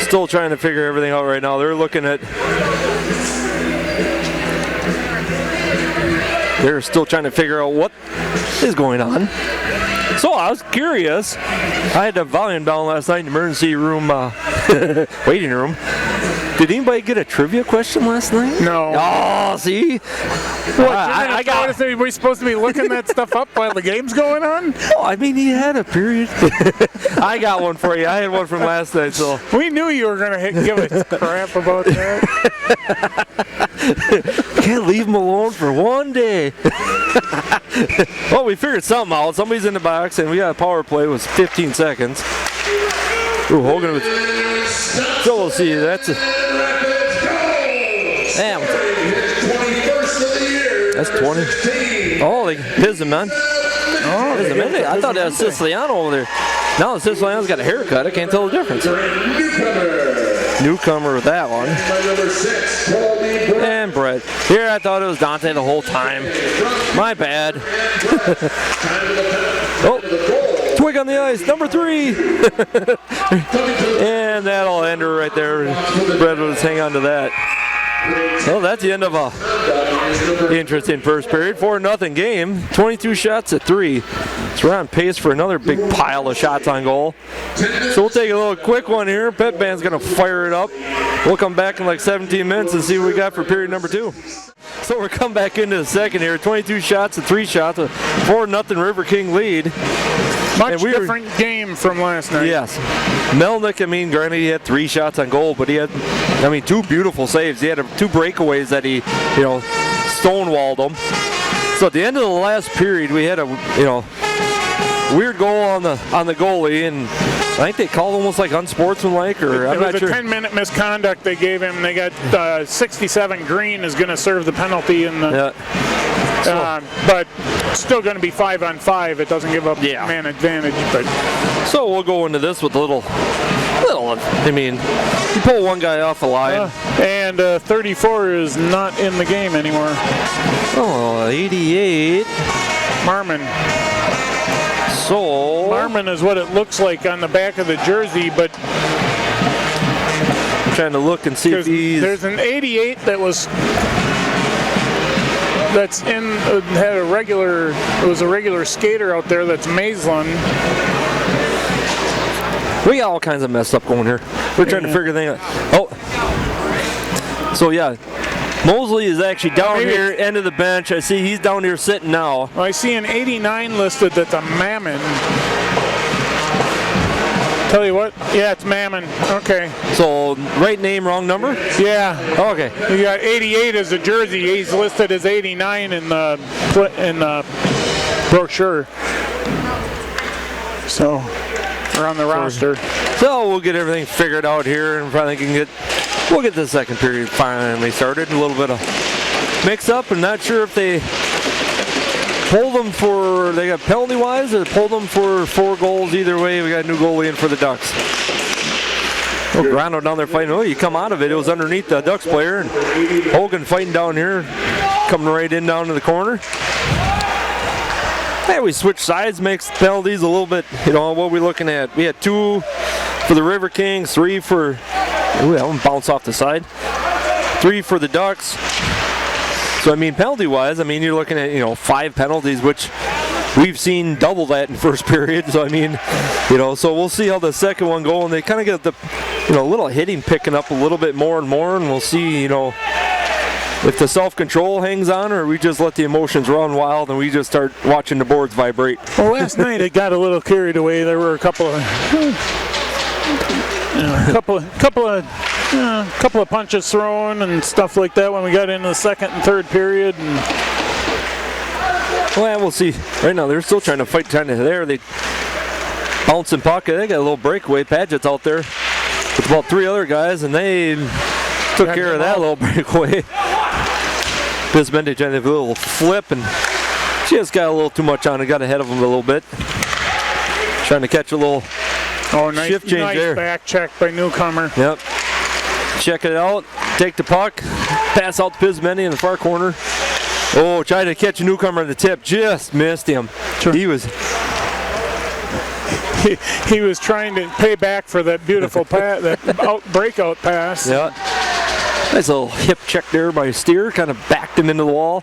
Still trying to figure everything out right now. They're looking at... They're still trying to figure out what is going on. So I was curious. I had the volume down last night in the emergency room, waiting room. Did anybody get a trivia question last night? No. Oh, see? What, I got. Are we supposed to be looking that stuff up while the game's going on? Oh, I mean, he had a period. I got one for you. I had one from last night, so. We knew you were going to give a crap about that. Can't leave him alone for one day. Well, we figured something out. Somebody's in the box, and we got a power play with 15 seconds. Ooh, Hogan was... So we'll see. That's a, damn. That's 20. Oh, they pissed him, man. Oh, I thought that was Siciliano over there. Now the Siciliano's got a haircut. I can't tell the difference. Newcomer with that one. And Brett. Here I thought it was Dante the whole time. My bad. Oh, twig on the ice, number 3. And that'll end her right there. Brett will just hang on to that. Well, that's the end of a interesting first period. 4-0 game. 22 shots at 3. So we're on pace for another big pile of shots on goal. So we'll take a little quick one here. Pet band's going to fire it up. We'll come back in like 17 minutes and see what we got for period number 2. So we're coming back into the second here. 22 shots and 3 shots. A 4-0 River King lead. Much different game from last night. Yes. Melnick, I mean, granted he had 3 shots on goal, but he had, 2 beautiful saves. He had 2 breakaways that he, stonewalled them. So at the end of the last period, we had a, weird goal on the goalie, and I think they called almost like unsportsmanlike, or I'm not sure. It was a 10-minute misconduct they gave him. They got 67 green is going to serve the penalty in the. Yeah. But still going to be 5-on-5. It doesn't give up man advantage. But so we'll go into this with a little. You pull one guy off the line. And 34 is not in the game anymore. Oh, 88. Marmon. So Marmon is what it looks like on the back of the jersey, but I'm trying to look and see if he's. There's an 88 that's in had a regular. It was a regular skater out there. That's Maisland. We got all kinds of messed up going here. We're trying to figure things out. Oh, so yeah, Mosley is actually down here, end of the bench. I see he's down here sitting now. Well, I see an 89 listed. That's a Mammon. Tell you what, yeah, it's Mammon. Okay. So right name, wrong number? Yeah. Okay. You got 88 as a jersey. He's listed as 89 in the brochure. So we're on the roster. So we'll get everything figured out here, and probably we'll get the second period finally started. A little bit of mix-up. I'm not sure if they they got penalty-wise, or pulled them for 4 goals. Either way, we got a new goalie in for the Ducks. Oh, Grano down there fighting. Oh, you come out of it. It was underneath the Ducks player, and Hogan fighting down here, coming right in down to the corner. Hey, we switch sides, makes penalties a little bit, what we're looking at. We had 2 for the Riverkings, 3 for, that one bounced off the side. 3 for the Ducks. So, penalty-wise, you're looking at, 5 penalties, which we've seen double that in first period. So, so we'll see how the second one goes. And they kind of get the, little hitting picking up a little bit more and more. And we'll see, if the self-control hangs on, or we just let the emotions run wild and we just start watching the boards vibrate. Well, last night it got a little carried away. There were a couple of punches thrown and stuff like that when we got into the second and third period. Well, we'll see. Right now they're still trying to fight there. They bouncing puck. They got a little breakaway. Padgett's out there with about 3 other guys, and they took care of that little breakaway. Bisbende trying to do a little flip, and she just got a little too much on it. Got ahead of him a little bit. Trying to catch a little shift change there. Nice back check by Newcomer. Yep. Check it out. Take the puck. Pass out to Bisbende in the far corner. Oh, tried to catch a Newcomer in the tip. Just missed him. Sure. He was trying to pay back for that beautiful that breakout pass. Yeah. Nice little hip check there by Steer. Kind of backed him into the wall.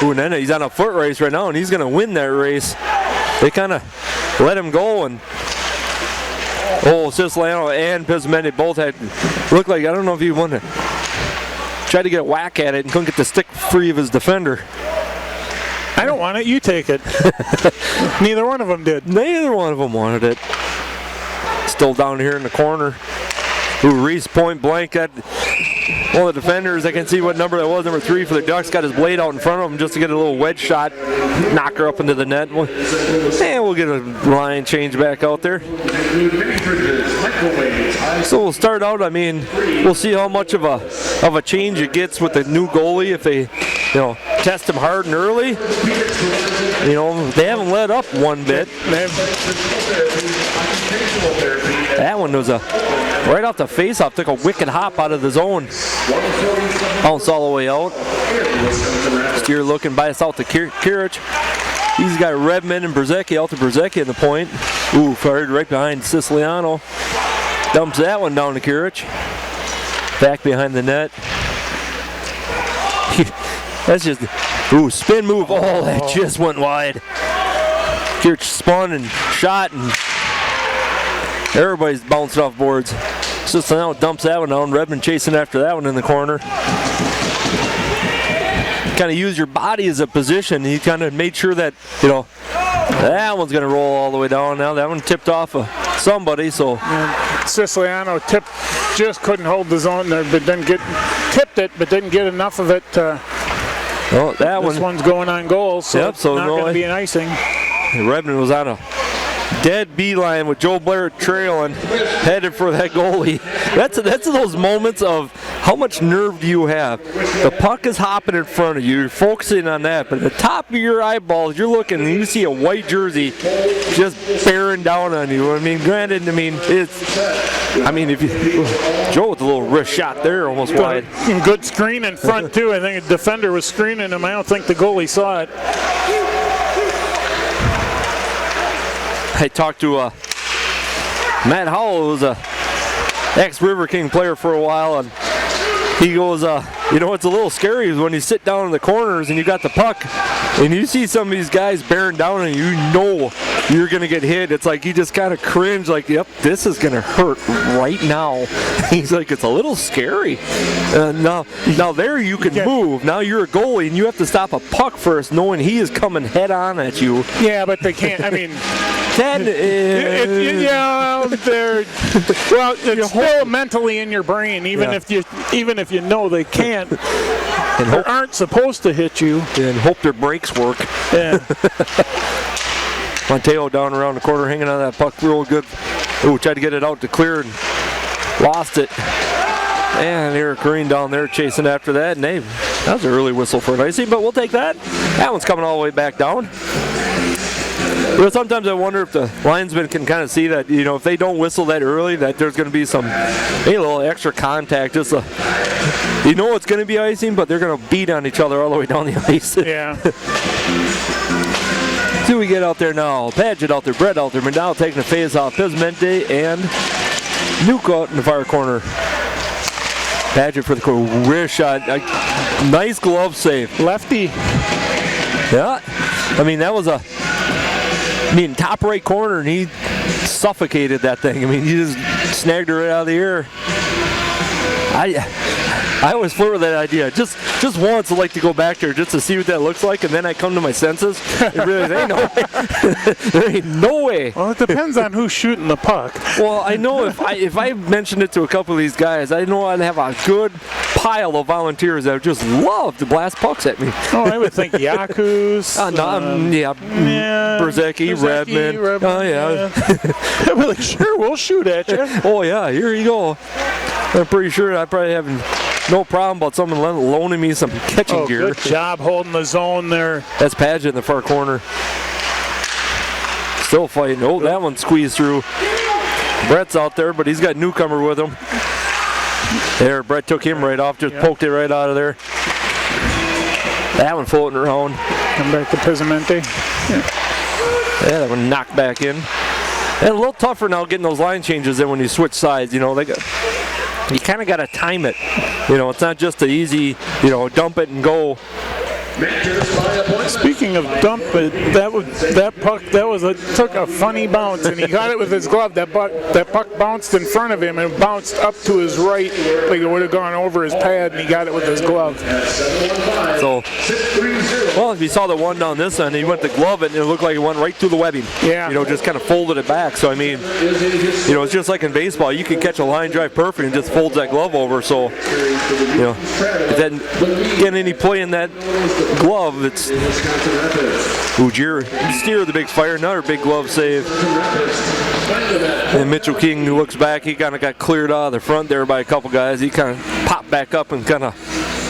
Ooh, and then he's on a foot race right now, and he's going to win that race. They kind of let him go, and Siciliano and Bisbende both looked like, I don't know if he wanted to try to get a whack at it and couldn't get the stick free of his defender. I don't want it, you take it. Neither one of them did. Neither one of them wanted it. Still down here in the corner. Reese point blank at one of the defenders. I can see what number that was, number 3 for the Ducks. Got his blade out in front of him just to get a little wedge shot, knock her up into the net. And we'll get a line change back out there. So we'll start out. I mean, we'll see how much of a change it gets with the new goalie if they, test him hard and early. They haven't let up one bit. That one was right off the face-off, took a wicked hop out of the zone. Bounced all the way out. Steer looking by us out to Kirich. He's got Redmond and Brzezicki out to Brzezicki in the point. Ooh, fired right behind Siciliano. Dumps that one down to Kirich. Back behind the net. That's just, spin move. Oh, that just went wide. Kirich spun and shot, and everybody's bouncing off boards. Siciliano dumps that one down. Redmond chasing after that one in the corner. Kind of use your body as a position. He kind of made sure that, that one's going to roll all the way down. Now that one tipped off of somebody, so. And Siciliano just couldn't hold the zone there, but tipped it, but didn't get enough of it. This one's going on goal, so it's not going to be an icing. Redmond was on a dead beeline with Joe Blair trailing, headed for that goalie. That's those moments of how much nerve do you have? The puck is hopping in front of you, you're focusing on that, but at the top of your eyeballs, you're looking and you see a white jersey just bearing down on you. I mean, granted, if Joe with a little wrist shot there, almost wide. Good screen in front too. I think a defender was screening him. I don't think the goalie saw it. I talked to Matt Howell, who's a ex-Riverking player for a while, and he goes, it's a little scary when you sit down in the corners and you got the puck and you see some of these guys bearing down and you're going to get hit. It's like you just kind of cringe like, yep, this is going to hurt right now. He's like, it's a little scary. Now there you can move. Now you're a goalie and you have to stop a puck first knowing he is coming head on at you. Yeah, but they can't. I mean, it's still mentally in your brain, even if you know they can't or aren't supposed to hit you. And hope their brakes work. Yeah. Monteo down around the corner, hanging on that puck real good. Ooh, tried to get it out to clear and lost it. And Eric Green down there chasing after that. And that was an early whistle for an icing, but we'll take that. That one's coming all the way back down. But sometimes I wonder if the linesman can kind of see that, if they don't whistle that early, that there's going to be some a little extra contact. Just it's going to be icing, but they're going to beat on each other all the way down the ice. Yeah. See who we get out there now. Paget out there, Brett out there, McDowell taking the face off, Pismente and Nuke out in the far corner. Paget for the wrist shot. Nice glove save. Lefty. Yeah. That was top right corner, and he suffocated that thing. He just snagged her right out of the air. I always flirt with that idea. Just once, I'd like to go back there just to see what that looks like, and then I come to my senses and realize there ain't no way. There ain't no way. Well, it depends on who's shooting the puck. Well, I know if I mentioned it to a couple of these guys, I know I'd have a good pile of volunteers that would just love to blast pucks at me. Oh, I would think Yakus. Brzezicki, Redmond. Oh, yeah. I'm like, sure, we'll shoot at you. Oh, yeah, here you go. I'm pretty sure I probably have no problem about someone loaning me some catching gear. Good job holding the zone there. That's Paget in the far corner. Still fighting. Oh, that one squeezed through. Brett's out there, but he's got Newcomer with him. There, Brett took him right off, just poked it right out of there. That one floating around. Come back to Pisamente. Yeah, that one knocked back in. And a little tougher now getting those line changes in when you switch sides. You kind of got to time it. It's not just an easy, dump it and go. Speaking of dump it, that puck took a funny bounce, and he got it with his glove. That puck bounced in front of him and bounced up to his right, like it would have gone over his pad, and he got it with his glove. So, if you saw the one down this end, he went to glove it, and it looked like it went right through the webbing. Yeah. Just kind of folded it back. So it's just like in baseball, you can catch a line drive perfect and just folds that glove over. So, if that getting any play in that glove. It's Steer the big fire, another big glove save. And Mitchell King, who looks back, he kind of got cleared out of the front there by a couple guys. He kind of popped back up and kind of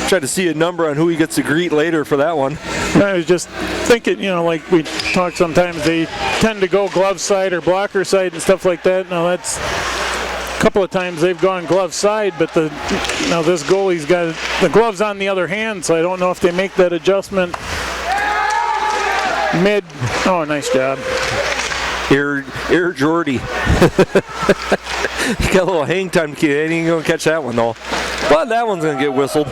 tried to see a number on who he gets to greet later for that one. I was just thinking, like we talk sometimes, they tend to go glove side or blocker side and stuff like that. Now that's a couple of times they've gone glove side, but this goalie's got the gloves on the other hand, so I don't know if they make that adjustment mid. Oh, nice job. Air Jordy. He got a little hang time. He ain't going to catch that one, though. But that one's going to get whistled.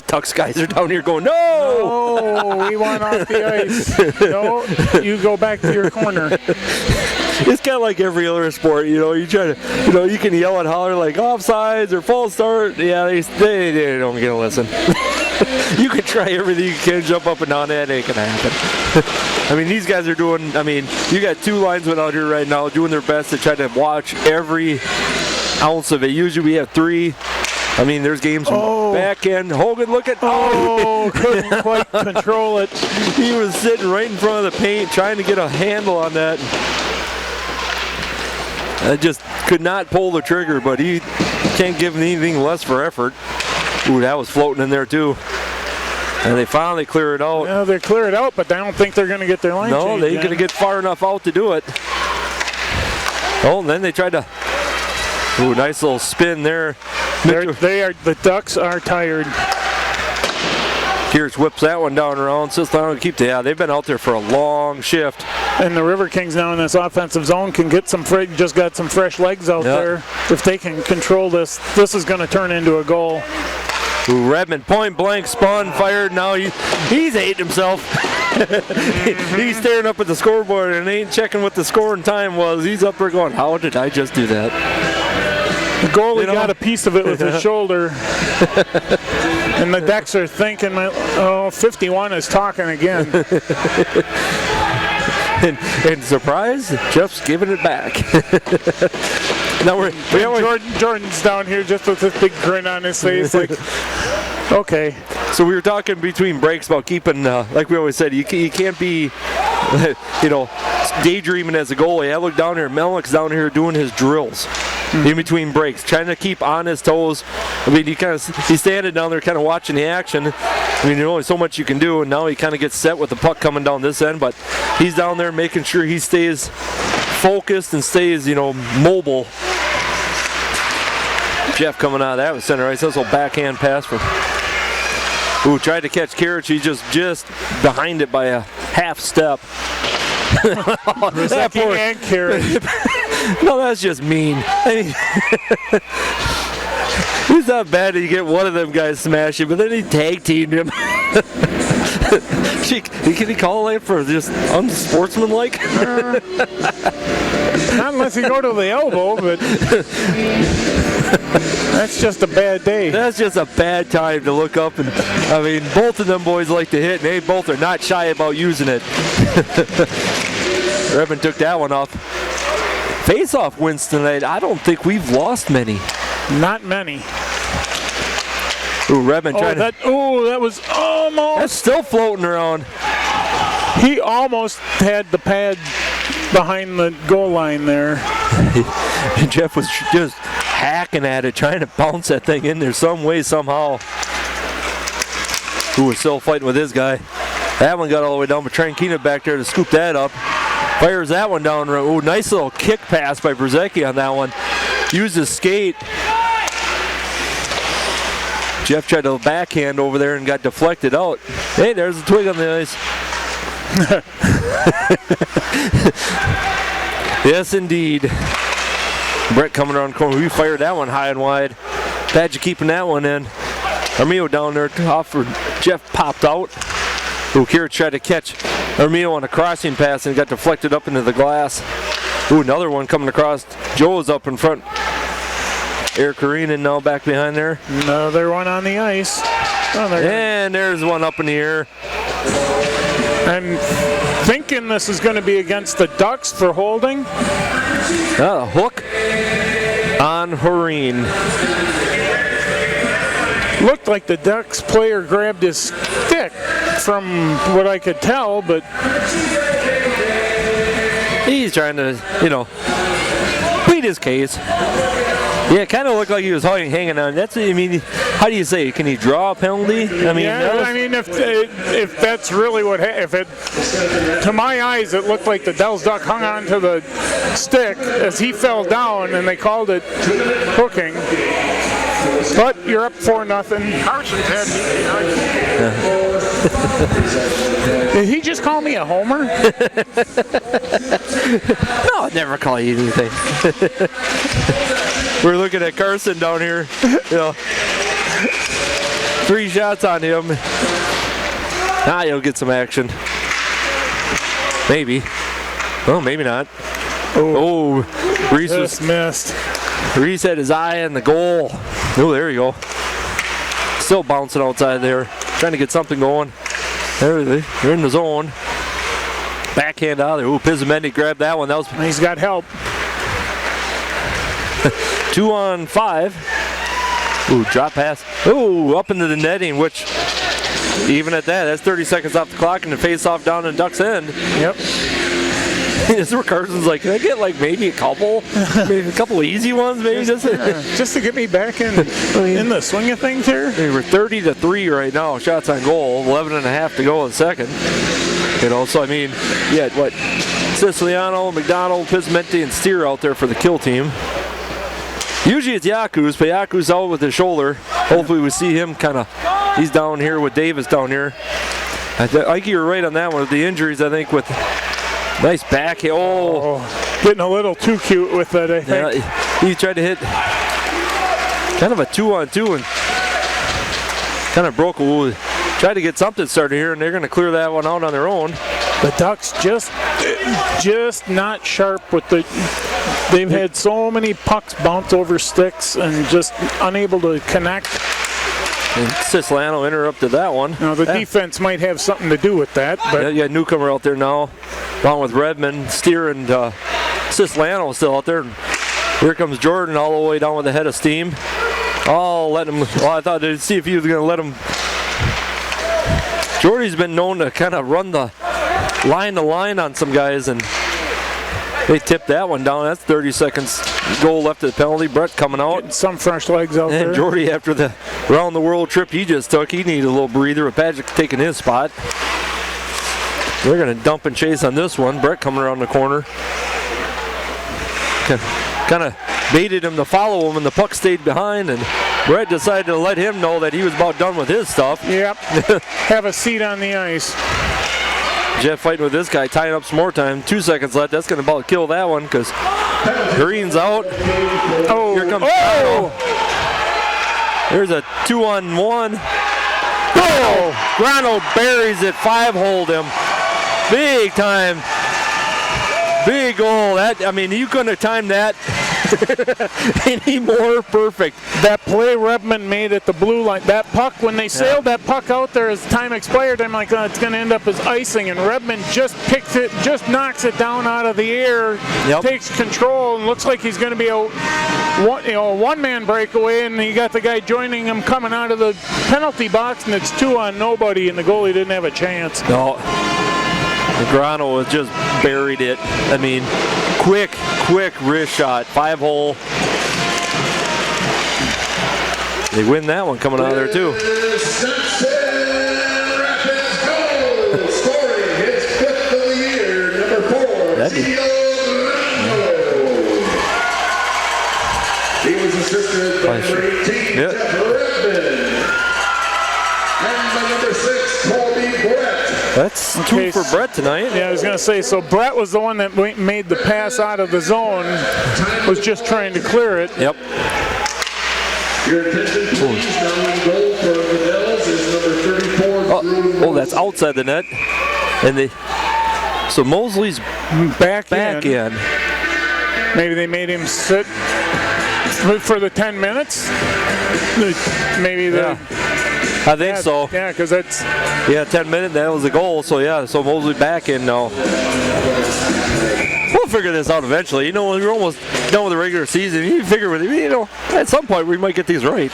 Ducks guys are down here going, no! Oh, we went off the ice. No, you go back to your corner. It's kind of like every other sport, you try to, you can yell and holler like offsides or false start. Yeah, they don't get to listen. You can try everything you can, jump up and down, that ain't going to happen. I mean, these guys are doing, you got two linesmen out here right now doing their best to try to watch every ounce of it. Usually we have three. There's games from back end. Hogan, look at. Couldn't quite control it. He was sitting right in front of the paint trying to get a handle on that. I just could not pull the trigger, but he can't give anything less for effort. Ooh, that was floating in there too. And they finally clear it out. Yeah, they clear it out, but I don't think they're going to get their line change. No, they ain't going to get far enough out to do it. Oh, and then they tried to. Ooh, nice little spin there. The Ducks are tired. Kears whips that one down around. They've been out there for a long shift. And the Riverkings now in this offensive zone can get just got some fresh legs out there. If they can control this is going to turn into a goal. Ooh, Redmond point blank spun, fired. Now he's hating himself. He's staring up at the scoreboard and ain't checking what the score and time was. He's up there going, how did I just do that? The goalie got a piece of it with his shoulder. And the Ducks are thinking, 51 is talking again. and surprise, Jeff's giving it back. Now Jordan's down here just with this big grin on his face, like, okay. So we were talking between breaks about keeping, like we always said, you can't be, daydreaming as a goalie. I look down here, Melnick's down here doing his drills in between breaks, trying to keep on his toes. He's standing down there kind of watching the action. There's only so much you can do, and now he kind of gets set with the puck coming down this end, but he's down there making sure he stays focused and stays, mobile. Jeff coming out of that with center ice. That's a little backhand pass from. Ooh, tried to catch Karich. He's just behind it by a half step. That poor and Karich. No, that's just mean. He's not bad that you get one of them guys smashing, but then he tag teamed him. Can he call it for just unsportsmanlike? Not unless you go to the elbow, but that's just a bad day. That's just a bad time to look up and, both of them boys like to hit, and they both are not shy about using it. Redmond took that one off. Face-off wins tonight. I don't think we've lost many. Not many. Ooh, Redmond trying that was almost. That's still floating around. He almost had the pad behind the goal line there. Jeff was just hacking at it, trying to bounce that thing in there some way, somehow. Who was still fighting with his guy. That one got all the way down, but Trankina back there to scoop that up. Fires that one down. Ooh, nice little kick pass by Brzezicki on that one. Used his skate. Jeff tried to backhand over there and got deflected out. Hey, there's a twig on the ice. Yes, indeed. Brett coming around the corner. We fired that one high and wide. Badger keeping that one in. Armio down there off for Jeff popped out. Kirich tried to catch Armio on a crossing pass and got deflected up into the glass. Ooh, another one coming across. Joe's up in front. Eric Karinen now back behind there. Another one on the ice. And there's one up in the air. I'm thinking this is going to be against the Ducks for holding. A hook on Hareen. Looked like the Ducks player grabbed his stick from what I could tell, but he's trying to, plead his case. Yeah, it kind of looked like he was hanging on. That's, I mean, how do you say? Can he draw a penalty? I mean, if that's really what to my eyes, it looked like the Dells Duck hung on to the stick as he fell down, and they called it hooking. But you're up 4-0. Carson's had Did he just call me a homer? No, I'd never call you anything. We're looking at Carson down here. 3 shots on him. He'll get some action. Maybe. Oh, maybe not. Oh, Reese just missed. Reese had his eye on the goal. Oh, there you go. Still bouncing outside there. Trying to get something going. They're in the zone. Backhand out there. Ooh, Pizzimendi grabbed that one. He's got help. 2 on 5. Ooh, drop pass. Ooh, up into the netting, which even at that, that's 30 seconds off the clock and the face off down in Duck's end. Yep. This is where Carson's like, can I get like maybe a couple of easy ones, maybe just to get me back in the swing of things here. We're 30-3 right now, shots on goal, 11.5 to go in second. So I mean, what? Siciliano, McDonald, Pizzimendi, and Steer out there for the kill team. Usually it's Yakus, but Yakus out with his shoulder. Hopefully we see him he's down here with Davis down here. I think you were right on that one with the injuries, I think, with nice back. Getting a little too cute with it, I think. Yeah, he tried to hit kind of a 2-on-2 and kind of broke. Tried to get something started here, and they're going to clear that one out on their own. The Ducks just not sharp with the. They've had so many pucks bounce over sticks and just unable to connect. And Siciliano interrupted that one. Now the defense might have something to do with that. But you got newcomer out there now, along with Redmond, Steer, and Siciliano still out there. And here comes Jordan all the way down with the head of steam. I thought to see if he was going to let him. Jordy's been known to kind of run the line to line on some guys, and they tipped that one down. That's 30 seconds goal left of the penalty. Brett coming out. Getting some fresh legs out there. And Jordy, after the round the world trip he just took, he needed a little breather with Patrick taking his spot. They're going to dump and chase on this one. Brett coming around the corner. Kind of baited him to follow him, and the puck stayed behind, and Brett decided to let him know that he was about done with his stuff. Yep. Have a seat on the ice. Jeff fighting with this guy, tying up some more time. 2 seconds left. That's going to about kill that one because Green's out. Here comes There's a 2-on-1. Grano buries it. 5-hold him. Big time. Big goal. You couldn't have timed that any more perfect. That play Redmond made at the blue line, that puck, when they sailed that puck out there as time expired, I'm like, it's going to end up as icing, and Redmond just picks it, just knocks it down out of the air, takes control, and looks like he's going to be a one-man breakaway, and you got the guy joining him coming out of the penalty box, and it's 2 on nobody, and the goalie didn't have a chance. No. Grano has just buried it. Quick wrist shot. 5-hole. They win that one coming out of there too. Scoring his 5th of the year, number 4. He was assisted by number 18, Jeff Redmond. And by number 6, Colby Brett. That's 2 for Brett tonight. Yeah, I was going to say, so Brett was the one that made the pass out of the zone, was just trying to clear it. Yep. Your attention, please. Now in goal for the Dells is number 34. That's outside the net. And so Mosley's back in. Maybe they made him sit for the 10 minutes. Maybe I think so. Yeah, because that's... 10 minutes, that was the goal. So Mosley back in now. We'll figure this out eventually. We're almost done with the regular season. You figure with at some point we might get these right.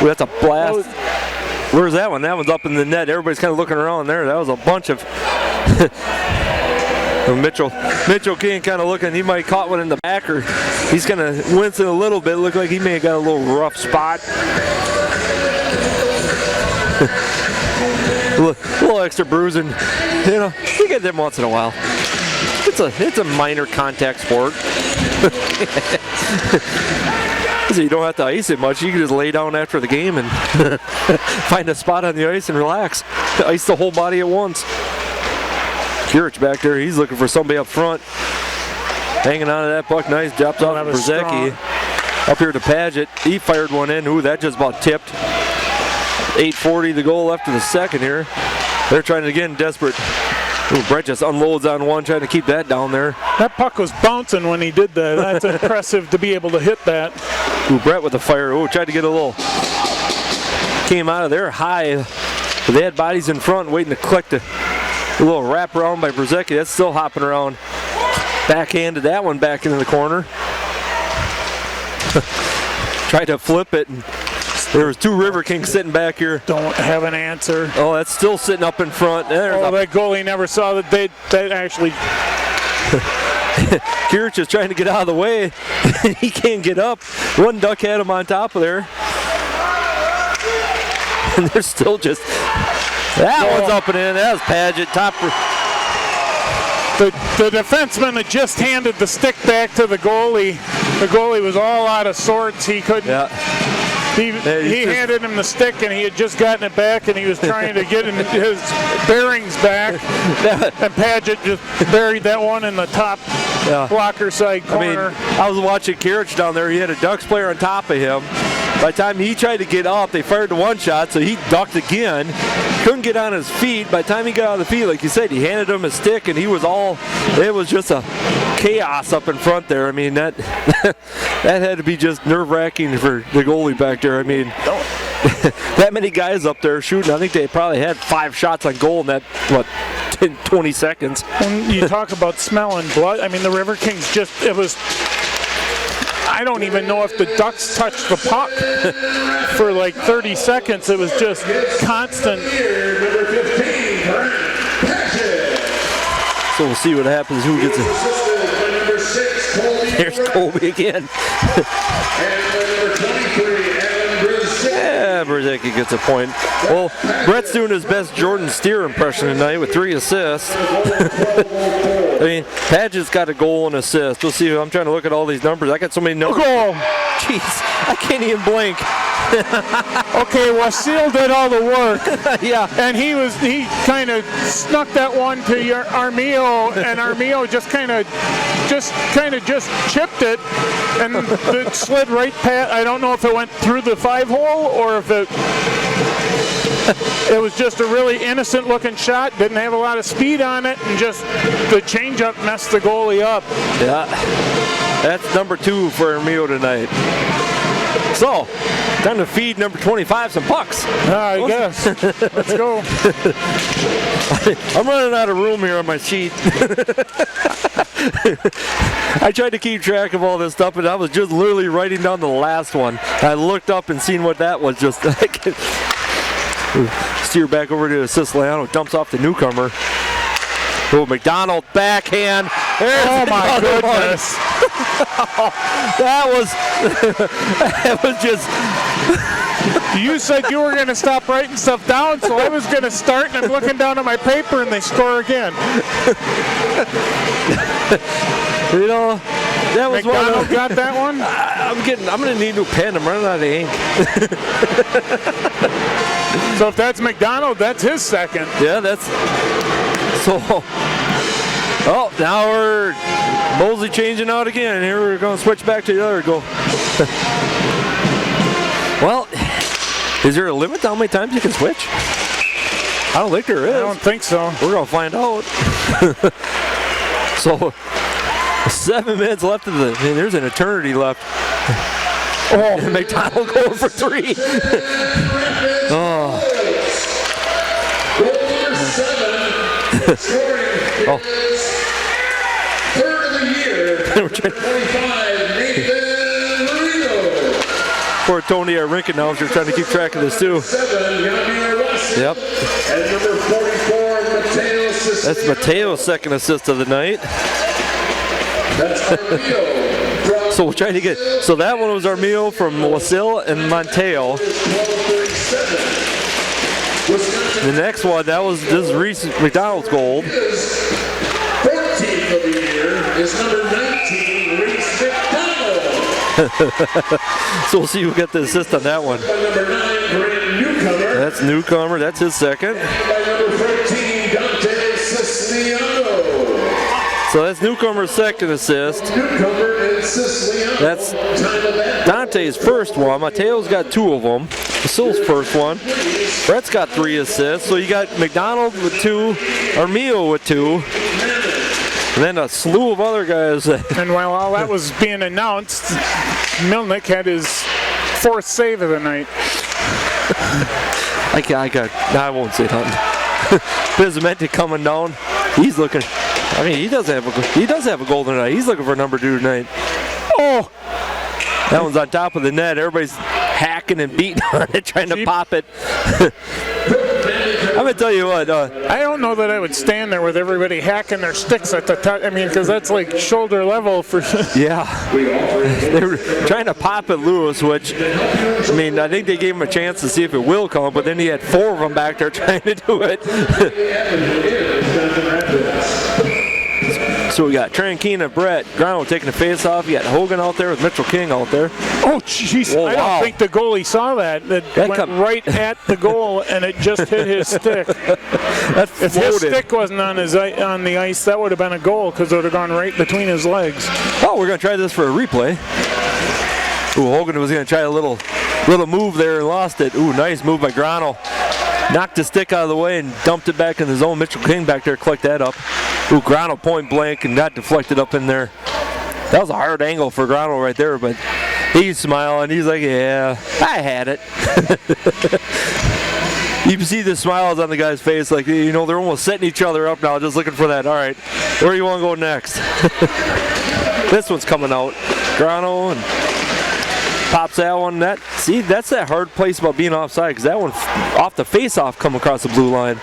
Ooh, that's a blast. Where's that one? That one's up in the net. Everybody's kind of looking around there. That was a bunch of Mitchell King kind of looking. He might have caught one in the back, or he's kind of wincing a little bit. Looked like he may have got a little rough spot. A little extra bruising. You know, you get them once in a while. It's a minor contact sport. So you don't have to ice it much. You can just lay down after the game and find a spot on the ice and relax. Ice the whole body at once. Kurich back there, he's looking for somebody up front. Hanging on to that puck, nice. Drops off to Brzezicki. Up here to Paget. He fired one in. Ooh, that just about tipped. 8:40 the goal left in the second here. They're trying to again, desperate. Ooh, Brett just unloads on one, trying to keep that down there. That puck was bouncing when he did that. That's impressive to be able to hit that. Ooh, Brett with the fire. Ooh, tried to get a little. Came out of there high. But they had bodies in front waiting to collect a little wrap around by Brzezicki. That's still hopping around. Backhanded that one back into the corner. Tried to flip it. And there was two Riverkings sitting back here. Don't have an answer. Oh, that's still sitting up in front. That goalie never saw that they actually. Kurich is trying to get out of the way. He can't get up. One duck had him on top of there. And they're still just. That one's up and in. That was Paget. Top. The defenseman had just handed the stick back to the goalie. The goalie was all out of sorts. He couldn't. Yeah. He handed him the stick, and he had just gotten it back, and he was trying to get his bearings back. And Paget just buried that one in the top blocker side corner. I mean, I was watching Kurich down there. He had a Ducks player on top of him. By the time he tried to get up, they fired the one shot, so he ducked again. Couldn't get on his feet. By the time he got on the feet, like you said, he handed him a stick, and he was it was just a chaos up in front there. I mean, that had to be just nerve-wracking for the goalie back there. I mean, that many guys up there shooting. I think they probably had 5 shots on goal in that, 20 seconds. When you talk about smelling blood, I mean, the Riverkings it was, I don't even know if the Ducks touched the puck for like 30 seconds. It was just constant. So we'll see what happens. Who gets it? There's Colby again. Yeah, Brzezicki gets a point. Well, Brett's doing his best Jordan Steer impression tonight with 3 assists. I mean, Paget's got a goal and assist. We'll see. I'm trying to look at all these numbers. I got so many numbers. Goal! Jeez, I can't even blink. Okay, Wasil did all the work. Yeah. And he kind of snuck that one to Armillo, and Armillo just kind of chipped it, and it slid right past. I don't know if it went through the 5-hole or if it was just a really innocent looking shot. Didn't have a lot of speed on it, and just the changeup messed the goalie up. Yeah, that's number 2 for Armillo tonight. So, time to feed number 25 some pucks. I guess. Let's go. I'm running out of room here on my sheet. I tried to keep track of all this stuff, but I was just literally writing down the last one. I looked up and seen what that was. Just like steer back over to Siciliano, dumps off the newcomer. Oh, McDonald backhand. Oh my goodness. That was just. You said you were going to stop writing stuff down, so I was going to start, and I'm looking down at my paper, and they score again. You know, that was McDonald got that one? I'm going to need a new pen. I'm running out of ink. So if that's McDonald, that's his second. Yeah, that's. So. Oh, now we're Mosley changing out again, and here we're going to switch back to the other goal. Well, is there a limit to how many times you can switch? I don't think there is. I don't think so. We're going to find out. So, 7 minutes left of there's an eternity left. Oh, McDonald going for 3. Oh. Oh. Third of the year, 25, Nathan Marino. Poor Tony, our rink announcer, trying to keep track of this too. 7, Yep. and number 44, Mateo Siciliano. That's Mateo's second assist of the night. That's Armio. So we're trying to get, so that one was Armio from Wasil and Mateo. 12:37. Wisconsin The next one, that was this recent McDonald's goal. 14th of the year is number 19, Reese McDonald. So we'll see who got the assist on that one. By number 9, Grant Newcomer. That's Newcomer, that's his second. By number 13, Dante Siciliano. So that's Newcomer's second assist. Newcomer and Siciliano. That's Time of that. Dante's first one. Mateo's got 2 of them. Vasil's first one. Brett's got 3 assists. So you got McDonald with 2, Armio with 2, and then a slew of other guys. And while all that was being announced, Milnick had his 4th save of the night. I won't say nothing. Bizamenti coming down. He's looking. I mean, he does have a goal tonight. He's looking for number 2 tonight. Oh, that one's on top of the net. Everybody's hacking and beating on it, trying to pop it. I'm gonna tell you what. I don't know that I would stand there with everybody hacking their sticks at the top. I mean, because that's like shoulder level for. Yeah, they were trying to pop it loose, which, I mean, I think they gave him a chance to see if it will come, but then he had 4 of them back there trying to do it. So we got Trankina, Brett, Grano taking the face off. You got Hogan out there with Mitchell King out there. Oh, jeez. Oh, I don't think the goalie saw that. That went right at the goal, and it just hit his stick. That If his floated. stick wasn't on the ice, that would have been a goal because it would have gone right between his legs. Oh, we're going to try this for a replay. Ooh, Hogan was going to try a little move there and lost it. Ooh, nice move by Grano. Knocked the stick out of the way and dumped it back in the zone. Mitchell King back there collect that up. Ooh, Grano point blank and got deflected up in there. That was a hard angle for Grano right there, but he's smiling. He's like, yeah, I had it. You can see the smiles on the guy's face, like, you know, they're almost setting each other up now, just looking for that. All right, where do you want to go next? This one's coming out. Grano and pops that one. See, that's that hard place about being offside, because that one off the face-off come across the blue line.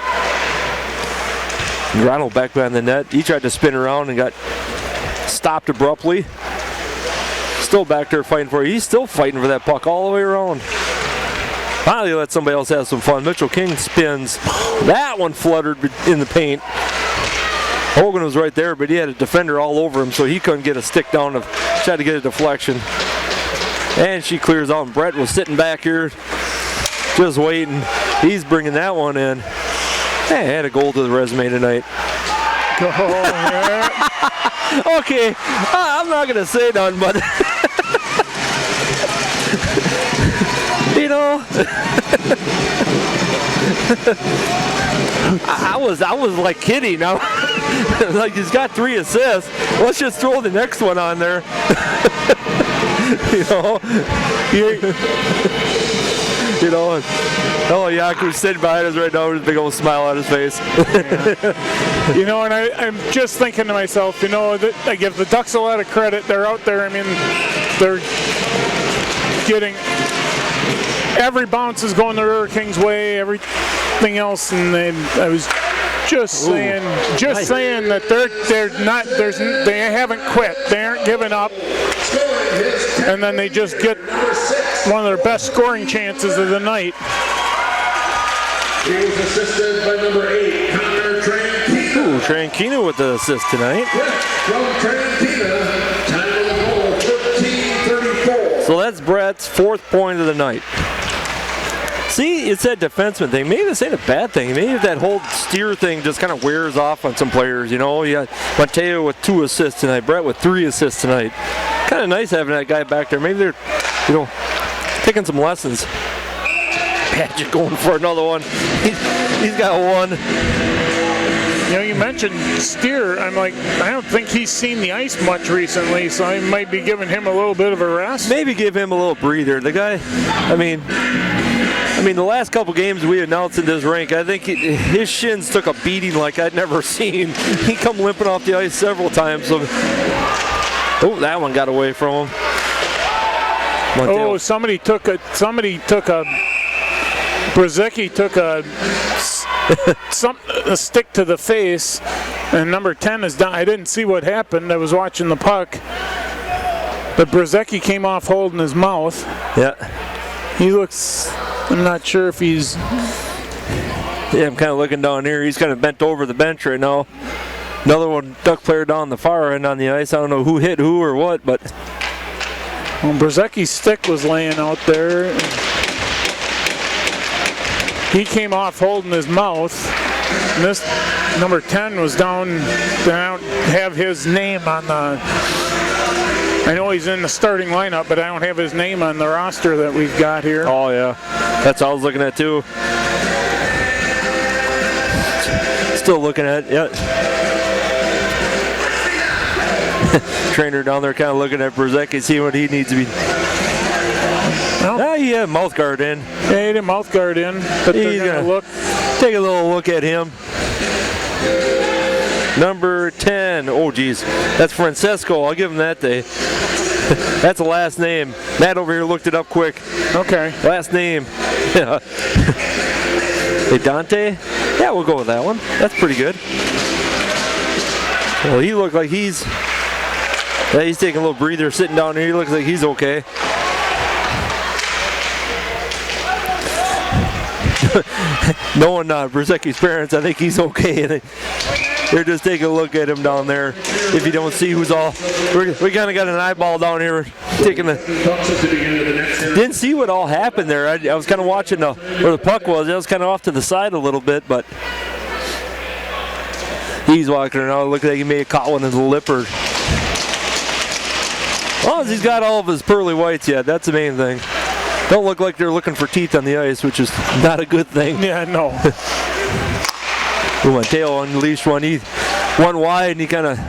Grano back behind the net. He tried to spin around and got stopped abruptly. Still back there fighting for it. He's still fighting for that puck all the way around. Finally let somebody else have some fun. Mitchell King spins. That one fluttered in the paint. Hogan was right there, but he had a defender all over him, so he couldn't get a stick down to try to get a deflection. And she clears out, and Brett was sitting back here just waiting. He's bringing that one in. Hey, had a goal to the resume tonight. Go ahead. Okay, I'm not going to say none, but you know, I was like kidding. Like, he's got 3 assists. Let's just throw the next one on there. You know, oh, Yaku's sitting behind us right now with a big old smile on his face. Yeah. You know, and I'm just thinking to myself, you know, that I give the Ducks a lot of credit. They're out there. I mean, they're getting every bounce is going the Riverkings' way, everything else, and I was just saying that they haven't quit. They aren't giving up. And then they just get one of their best scoring chances of the night. He was assisted by number 8, Connor Trankina. Ooh, Trankina with the assist tonight. From Trankina, time of the goal, 13:34. So that's Brett's 4th point of the night. See, it's that defenseman thing. Maybe this ain't a bad thing. Maybe that whole steer thing just kind of wears off on some players, you know. You got Mateo with 2 assists tonight, Brett with 3 assists tonight. Kind of nice having that guy back there. Maybe they're, you know, taking some lessons. Padgett going for another one. He's got 1. You know, you mentioned Steer. I'm like, I don't think he's seen the ice much recently, so I might be giving him a little bit of a rest. Maybe give him a little breather. The guy, I mean, the last couple games we announced in this rink, I think his shins took a beating like I'd never seen. He come limping off the ice several times. So, oh, that one got away from him. Oh, somebody took a. Brzezicki took a stick to the face, and number 10 is down. I didn't see what happened. I was watching the puck, but Brzezicki came off holding his mouth. Yeah. He looks. I'm not sure if he's. Yeah, I'm kind of looking down here. He's kind of bent over the bench right now. Another one, Duck player down the far end on the ice. I don't know who hit who or what, but. Well, Brzezicki's stick was laying out there. He came off holding his mouth. And this number 10 was down. They don't have his name on the. I know he's in the starting lineup, but I don't have his name on the roster that we've got here. Oh, yeah. That's what I was looking at, too. Still looking at it, yeah. Trainer down there kind of looking at Brzezicki, see what he needs to be. Well, he had mouth guard in. Yeah, he had a mouth guard in, but he's they're gonna take a little look at him. Number 10. Oh, geez. That's Francesco. I'll give him that day. That's the last name. Matt over here looked it up quick. Okay. Last name. Yeah. Hey, Dante? Yeah, we'll go with that one. That's pretty good. Well, he looked like he's taking a little breather sitting down here. He looks like he's okay. Knowing Brzezicki's parents, I think he's okay. They're just taking a look at him down there. If you don't see who's all, we kind of got an eyeball down here. Didn't see what all happened there. I was kind of watching where the puck was. It was kind of off to the side a little bit, but he's walking around. Looks like he may have caught one in the lip. As long as he's got all of his pearly whites yet, that's the main thing. Don't look like they're looking for teeth on the ice, which is not a good thing. Yeah, no. Mateo unleashed one. He went wide and he kind of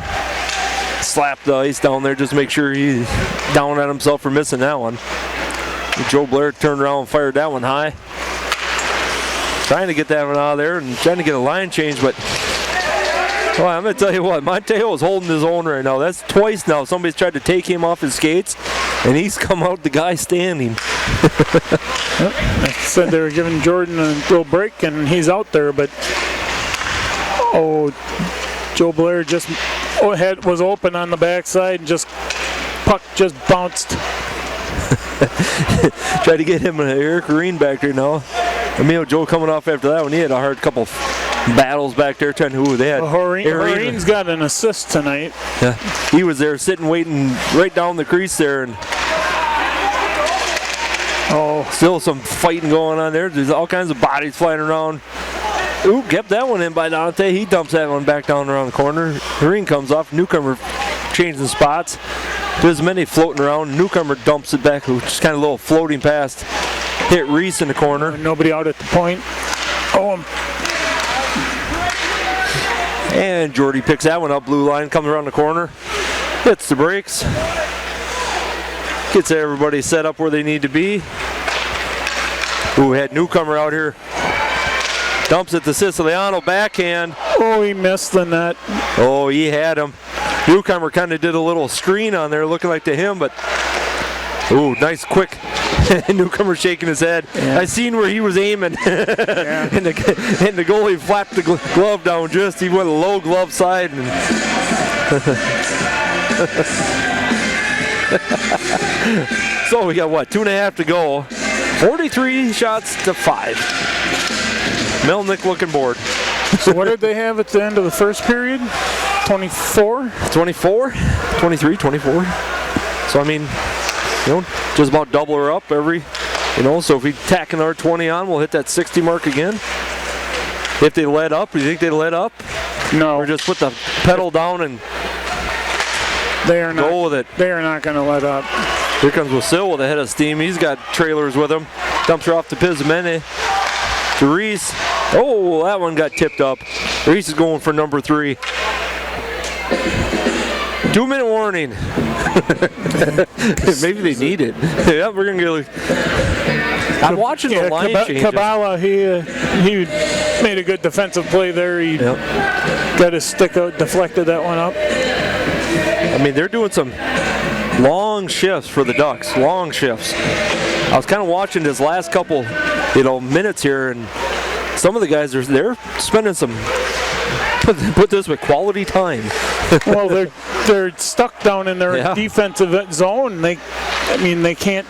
slapped the ice down there just to make sure he's down at himself for missing that one. Joe Blair turned around and fired that one high. Trying to get that one out of there and trying to get a line change, but well, I'm going to tell you what, Mateo is holding his own right now. That's twice now. Somebody's tried to take him off his skates, and he's come out the guy standing. I said they were giving Jordan a little break, and he's out there, but Joe Blair just was open on the backside, and puck just bounced. Tried to get him an Eric Green back there now. Joe coming off after that one, he had a hard couple battles back there trying to they had. Horeen's got an assist tonight. Yeah, he was there sitting waiting right down the crease there, and still some fighting going on there. There's all kinds of bodies flying around. Ooh, kept that one in by Dante. He dumps that one back down around the corner. Horeen comes off. Newcomer changing spots. There's many floating around. Newcomer dumps it back, just kind of a little floating past. Hit Reese in the corner. Nobody out at the point. And Jordy picks that one up, blue line, comes around the corner, hits the brakes, gets everybody set up where they need to be. Ooh, had Newcomer out here, dumps it to Siciliano, backhand. Oh, he missed the net. Oh, he had him. Newcomer kind of did a little screen on there, looking like to him, but ooh, nice quick. Newcomer shaking his head. Yeah. I seen where he was aiming. Yeah. and the goalie flapped the glove down just. He went low glove side. And so we got what, 2.5 to go. 43 shots to 5. Melnick looking bored. So what did they have at the end of the first period? 24? 24? 23, 24. So just about double her up every, so if we tack another 20 on, we'll hit that 60 mark again. If they let up, do you think they let up? No. Or just put the pedal down and go with it? They are not going to let up. Here comes Wasil with a head of steam. He's got trailers with him. Dumps her off to Pizmene. To Reese. Oh, that one got tipped up. Reese is going for number 3. 2-minute warning. Maybe they need it. Yeah, we're going to get I'm watching the line change. Kabala, he made a good defensive play there. He got his stick out, deflected that one up. They're doing some Long shifts for the Ducks, long shifts. I was kind of watching his last couple, minutes here, and some of the guys they're spending some, put this with, quality time. Well, they're stuck down in their defensive zone. They can't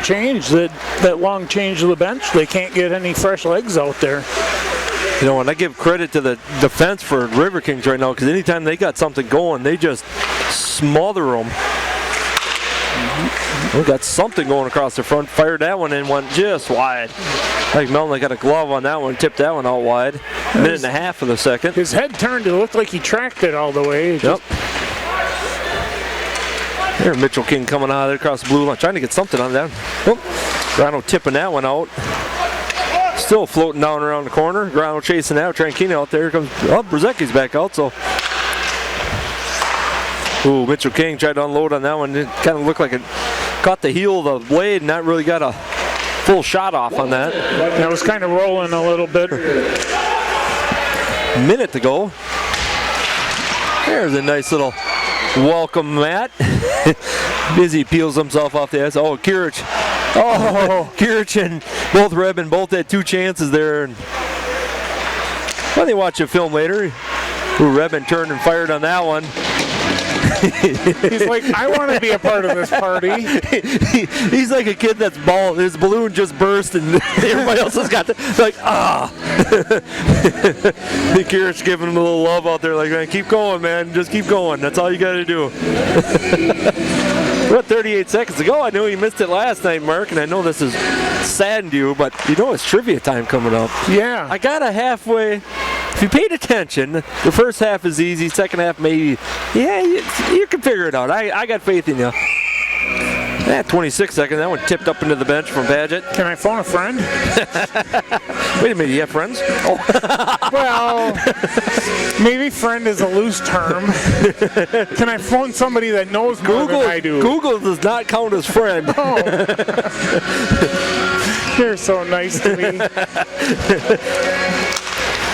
change that long change of the bench. They can't get any fresh legs out there. And I give credit to the defense for Riverkings right now, because anytime they got something going, they just smother them. We got something going across the front. Fired that one and went just wide. Like Melton got a glove on that one, tipped that one out wide. Minute and a half of the second. His head turned. It looked like he tracked it all the way. Yep. Here, Mitchell King coming out of there across the blue line, trying to get something on that. Grano tipping that one out. Still floating down around the corner. Grano chasing out. Tranquini out there. Here comes. Brzezinski's back out. So. Ooh, Mitchell King tried to unload on that one. It kind of looked like it caught the heel of the blade and not really got a full shot off on that. That was kind of rolling a little bit. Minute to go. There's a nice little welcome mat. Busy peels himself off the ice. Oh, Kirich. Kirich and both Redmond both had 2 chances there. And when they watch the film later, Redmond turned and fired on that one. He's like, I want to be a part of this party. He's like a kid that's bald. His balloon just burst and everybody else has got like, The Kirich giving him a little love out there, like, man, keep going, man. Just keep going. That's all you got to do. We're at 38 seconds to go. I know you missed it last night, Mark, and I know this has saddened you, but it's trivia time coming up. Yeah. I got a halfway. If you paid attention, the first half is easy, second half maybe, you can figure it out. I got faith in you. 26 seconds, that one tipped up into the bench from Paget. Can I phone a friend? Wait a minute, you have friends? Oh. Well, maybe friend is a loose term. Can I phone somebody that knows more than I do? Google does not count as friend. Oh. You're so nice to me.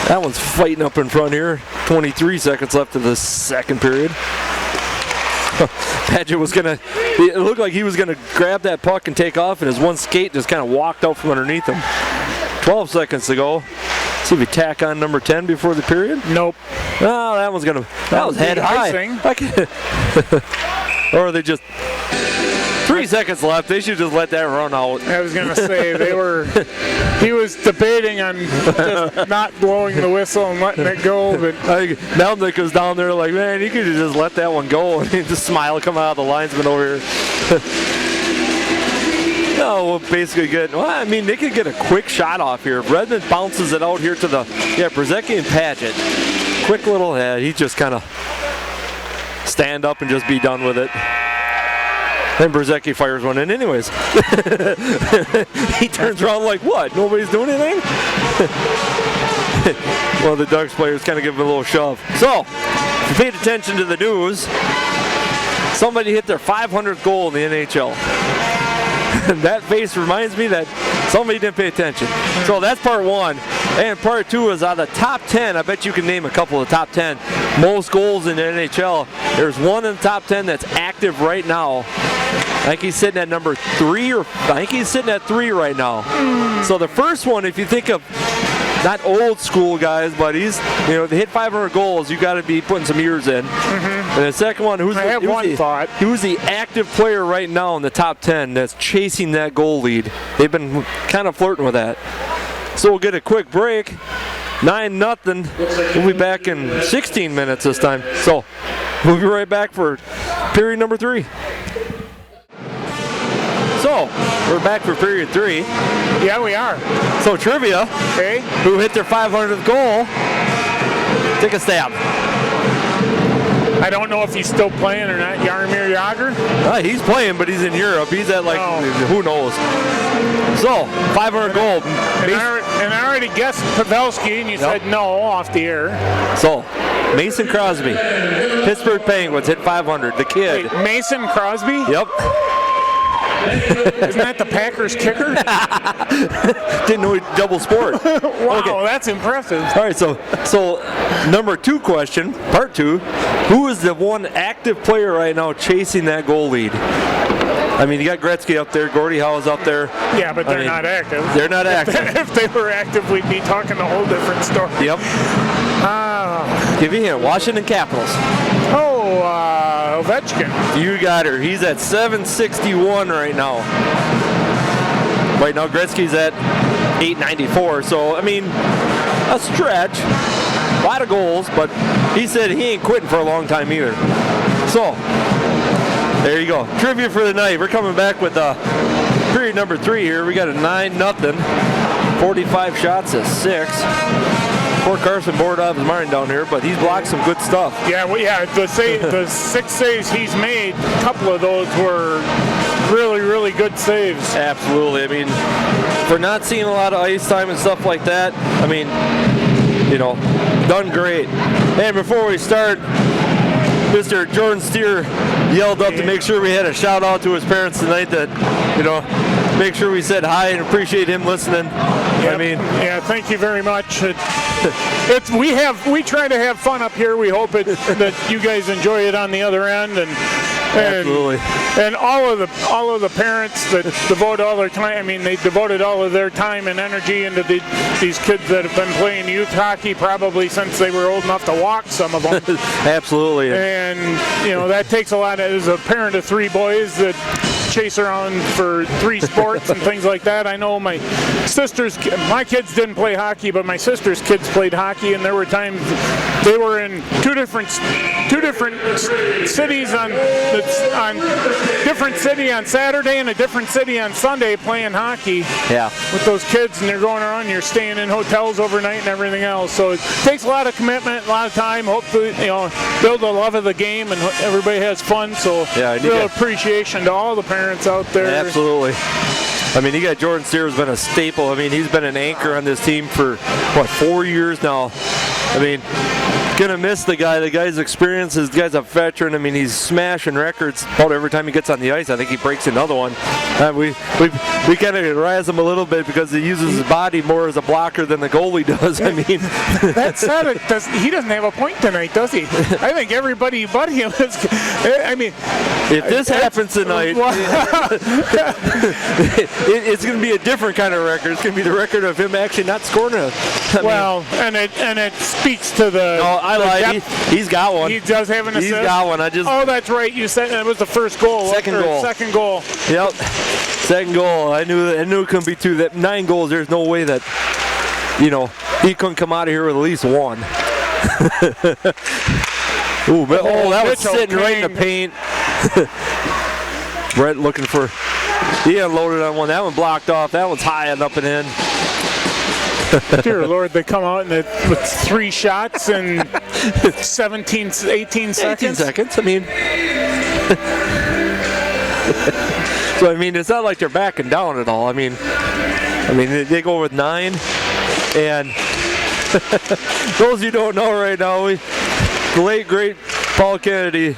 That one's fighting up in front here. 23 seconds left of the second period. Paget was it looked like he was going to grab that puck and take off, and his one skate just kind of walked out from underneath him. 12 seconds to go. See if we tack on number 10 before the period. Nope. Oh, that was head high. Or they just 3 seconds left. They should just let that run out. I was going to say, he was debating on just not blowing the whistle and letting it go. But Melnick was down there like, man, you could have just let that one go. And the smile come out of the linesman over here. We'll basically they could get a quick shot off here. If Redmond bounces it out here to Brzezinski and Paget. Quick little head. He just kind of stand up and just be done with it. Then Brzezinski fires one in anyways. He turns around like, what? Nobody's doing anything? Well, the Ducks players kind of give him a little shove. So, if you paid attention to the news, somebody hit their 500th goal in the NHL. That face reminds me that somebody didn't pay attention. So that's part 1. And part 2 is out of the top 10. I bet you can name a couple of the top 10 most goals in the NHL. There's one in the top 10 that's active right now. I think he's sitting at number 3, I think he's sitting at 3 right now. So the first one, if you think of not old school guys, but he's, they hit 500 goals, you got to be putting some years in. And the second one, who's the active player right now in the top 10 that's chasing that goal lead? They've been kind of flirting with that. So we'll get a quick break. 9-0. We'll be back in 16 minutes this time. So we'll be right back for period number 3. So, we're back for period 3. Yeah, we are. So, trivia. Okay. Who hit their 500th goal? Take a stab. I don't know if he's still playing or not. Jaromir Jagr? He's playing, but he's in Europe. He's at who knows. So, 500 goal. And I already guessed Pavelski, and you said no off the air. So, Mason Crosby, Pittsburgh Penguins hit 500. The kid. Wait, Mason Crosby? Yep. Isn't that the Packers kicker? Didn't know he double sport. Wow, Okay. that's impressive. All right, so number 2 question, part 2. Who is the one active player right now chasing that goal lead? I mean, you got Gretzky up there, Gordie Howe's up there. Yeah, but they're not active. They're not active. If they were active, we'd be talking a whole different story. Yep. Give you a hint. Washington Capitals. Ovechkin. You got her. He's at 761 right now. Right now, Gretzky's at 894. So, I mean, a stretch. A lot of goals, but he said he ain't quitting for a long time either. So, there you go. Trivia for the night. We're coming back with period number 3 here. We got a 9-0. 45 shots to 6. Poor Carson bored out of his mind down here, but he's blocked some good stuff. Yeah, well, yeah. The 6 saves he's made, a couple of those were really, really good saves. Absolutely. I mean, for not seeing a lot of ice time and stuff like that, I mean, you know, done great. And before we start, Mr. Jordan Steer yelled up to make sure we had a shout out to his parents tonight that, you know, make sure we said hi and appreciate him listening. Yep. I mean, yeah, thank you very much. We try to have fun up here. We hope that you guys enjoy it on the other end, and absolutely. And all of the parents that devote all their time. I mean, they devoted all of their time and energy into these kids that have been playing youth hockey probably since they were old enough to walk. Some of them. Absolutely. And you know that takes a lot. As a parent of 3 boys that chase around for 3 sports and things like that. I know my kids didn't play hockey, but my sister's kids played hockey, and there were times they were in two different cities on different city on Saturday and a different city on Sunday playing hockey. Yeah. With those kids, and they're going around, you're staying in hotels overnight and everything else. So it takes a lot of commitment, a lot of time. Hopefully, you know, build a love of the game, and everybody has fun. So real appreciation to all the parents out there. Absolutely. I mean, you got Jordan Steer has been a staple. I mean, he's been an anchor on this team for, 4 years now. I mean, gonna miss the guy. The guy's experienced. This guy's a veteran. I mean, he's smashing records about every time he gets on the ice. I think he breaks another one. We kind of razz him a little bit because he uses his body more as a blocker than the goalie does. I mean, that said, he doesn't have a point tonight, does he? I think everybody but him is. I mean, if this happens tonight, it's going to be a different kind of record. It's going to be the record of him actually not scoring a. And it speaks to the. No, I lied. He's got one. He does have an assist. He's got one. Oh, that's right. You said that was the first goal. Second goal. Yep. Second goal. I knew it couldn't be 2. That 9 goals. There's no way that, you know, he couldn't come out of here with at least 1. That was sitting right in the paint. Brett looking for. He unloaded on one. That one blocked off. That one's high and up and in. Dear Lord, they come out with 3 shots in 18 seconds. 18 seconds. I mean, so I mean, it's not like they're backing down at all. I mean, they go with 9, and those you don't know right now, the late great Paul Kennedy,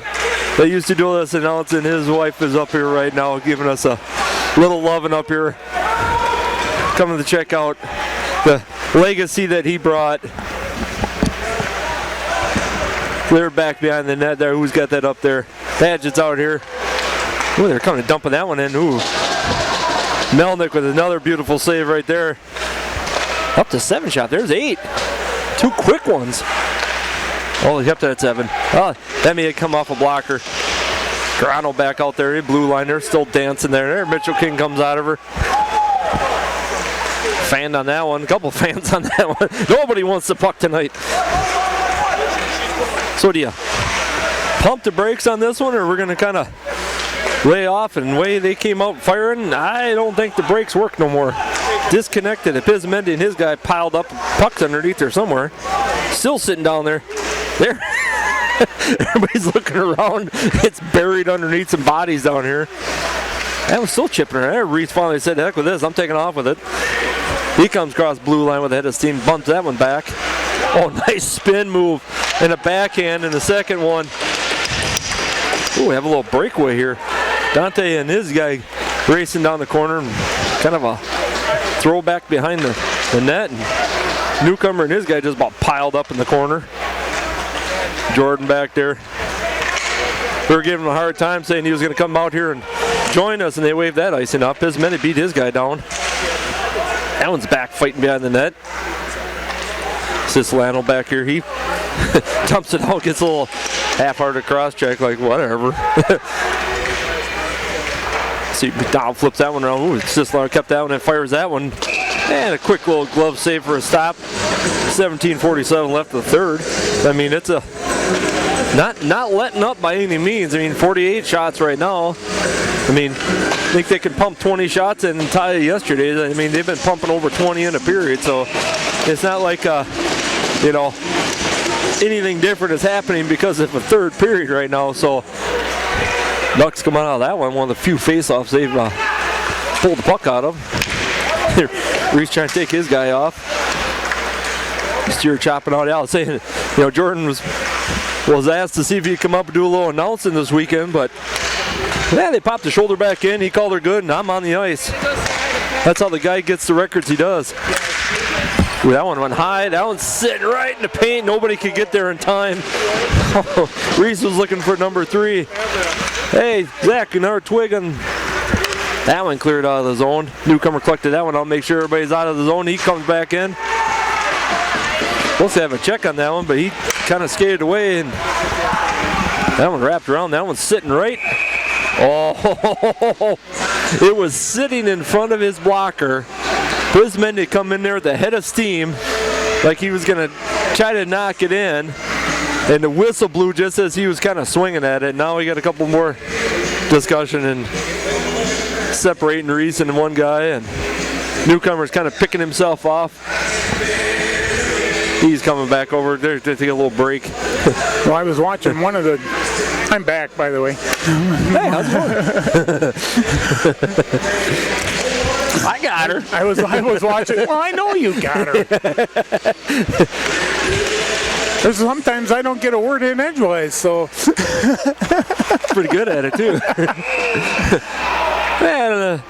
that used to do this announcing, his wife is up here right now, giving us a little loving up here, coming to check out the legacy that he brought. Clear back behind the net there. Who's got that up there? Padgett's out here. Ooh, they're coming to dumping that one in. Ooh. Melnick with another beautiful save right there. Up to 7 shot. There's 8. 2 quick ones. Oh, he kept it at 7. Oh, that may have come off a blocker. Grano back out there. Blue line. They're still dancing there. There, Mitchell King comes out of her. Fan on that one. A couple fans on that one. Nobody wants the puck tonight. So do you pump the brakes on this one, or we're going to kind of lay off? And the way they came out firing, I don't think the brakes work no more. Disconnected. Pisamendi and his guy piled up. Puck's underneath there somewhere. Still sitting down there. There. Everybody's looking around. It's buried underneath some bodies down here. That was still chipping her. Reese finally said, heck with this. I'm taking off with it. He comes across blue line with a head of steam. Bumps that one back. Oh, nice spin move. And a backhand in the second one. Ooh, we have a little breakaway here. Dante and his guy racing down the corner, and kind of a throwback behind the net. And Newcomer and his guy just about piled up in the corner. Jordan back there. We were giving him a hard time saying he was going to come out here and join us, and they waved that icing up. Pismeni beat his guy down. That one's back fighting behind the net. Cislano back here, he dumps it out, gets a little half-hearted cross-check, like whatever. See, Dow flips that one around. Ooh, Cislano kept that one and fires that one. And a quick little glove save for a stop. 17:47 left of the third. I mean, it's a not letting up by any means. I mean, 48 shots right now. I mean, I think they could pump 20 shots and tie it yesterday. I mean, they've been pumping over 20 in a period, so it's not like, you know, anything different is happening because of a third period right now. So Ducks come out of that one of the few face-offs they've pulled the puck out of. Reese trying to take his guy off. Steer chopping out out, saying, you know, Jordan was asked to see if he'd come up and do a little announcing this weekend, but yeah, they popped the shoulder back in. He called her good, and I'm on the ice. That's how the guy gets the records he does. Ooh, that one went high. That one's sitting right in the paint. Nobody could get there in time. Reese was looking for number 3. Hey, Zach, another twig on. That one cleared out of the zone. Newcomer collected that one. I'll make sure everybody's out of the zone. He comes back in. Supposed to have a check on that one, but he kind of skated away, and that one wrapped around. That one's sitting right. Oh, it was sitting in front of his blocker. Pismeni come in there with the head of steam, like he was going to try to knock it in, and the whistle blew just as he was kind of swinging at it. Now we got a couple more discussion and separating Reese and one guy, and Newcomer's kind of picking himself off. He's coming back over there to take a little break. Well, I was watching one of the. I'm back, by the way. Hey, how's it going? I got her. I was watching. Well, I know you got her. There's sometimes I don't get a word in edgewise, so. Pretty good at it too. Man,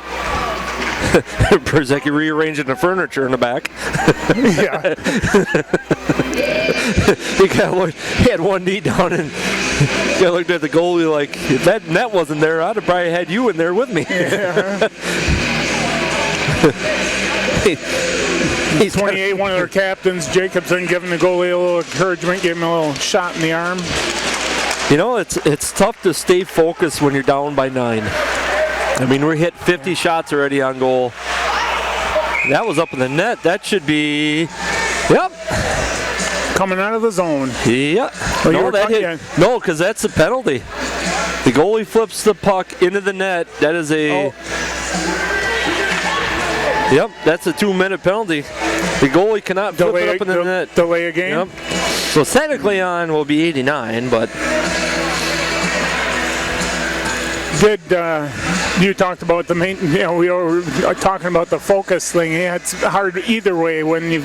Berzecki rearranging the furniture in the back. Yeah. He had one knee down, and I looked at the goalie like, if that net wasn't there, I'd have probably had you in there with me. Yeah. He's 28, one of their captains, Jacobson, giving the goalie a little encouragement, giving him a little shot in the arm. You know, it's tough to stay focused when you're down by 9. I mean, we hit 50 shots already on goal. That was up in the net. That should be, yep. Coming out of the zone. Yep. Well, no, that hit. No, because that's a penalty. The goalie flips the puck into the net. That is a. Oh. Yep, that's a 2-minute penalty. The goalie cannot flip it up in the net. Delay a game. Yep. So technically on will be 89, but. You talked about the main, you know, we were talking about the focus thing. Yeah, it's hard either way when you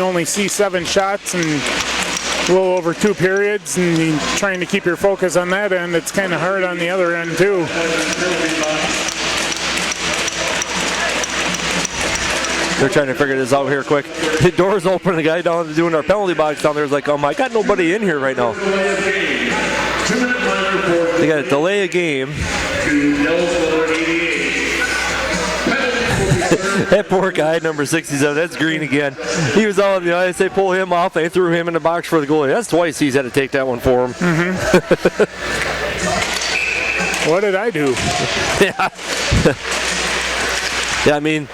only see 7 shots and a little over 2 periods, and you're trying to keep your focus on that end. It's kind of hard on the other end too. They're trying to figure this out here quick. The door's open. The guy down doing our penalty box down there is like, I got nobody in here right now. They got to delay a game. That poor guy, number 67, that's Green again. He was out on the ice. They pull him off. They threw him in the box for the goalie. That's twice he's had to take that one for him. Mm-hmm. What did I do? Yeah. Yeah, I mean,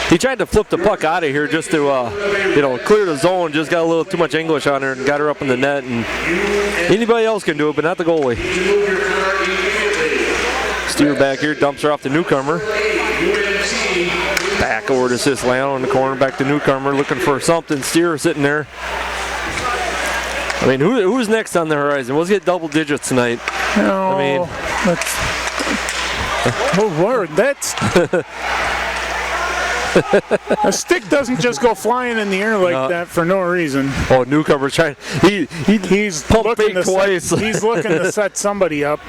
he tried to flip the puck out of here just to, clear the zone. Just got a little too much English on her and got her up in the net. And anybody else can do it, but not the goalie. Steer back here, dumps her off the Newcomer. Back over to Cislano in the corner, back to Newcomer, looking for something. Steer sitting there. I mean, who's next on the horizon? We'll get double digits tonight. Oh, I mean, oh Lord, that's. A stick doesn't just go flying in the air like that for no reason. Oh, Newcomer's trying. He's pumped fake twice. He's looking to set somebody up.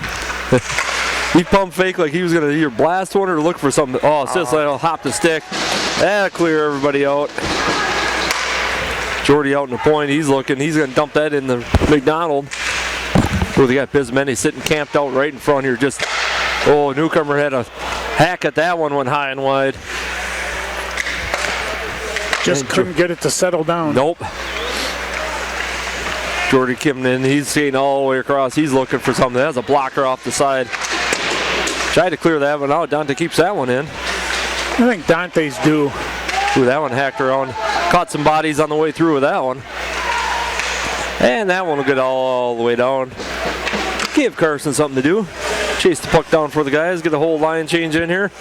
He pump fake like he was going to either blast one or look for something. Oh, Sislano hopped the stick. That'll clear everybody out. Jordy out in the point. He's looking. He's going to dump that in the McDonald. Oh, they got Pismeni sitting camped out right in front here. Just, oh, newcomer had a hack at that one, went high and wide. Just couldn't get it to settle down. Nope. Jordy coming in. He's skating all the way across. He's looking for something. That's a blocker off the side. Tried to clear that one out. Dante keeps that one in. I think Dante's due. Ooh, that one hacked around. Caught some bodies on the way through with that one. And that one will get all the way down. Give Carson something to do. Chase the puck down for the guys. Get a whole line change in here.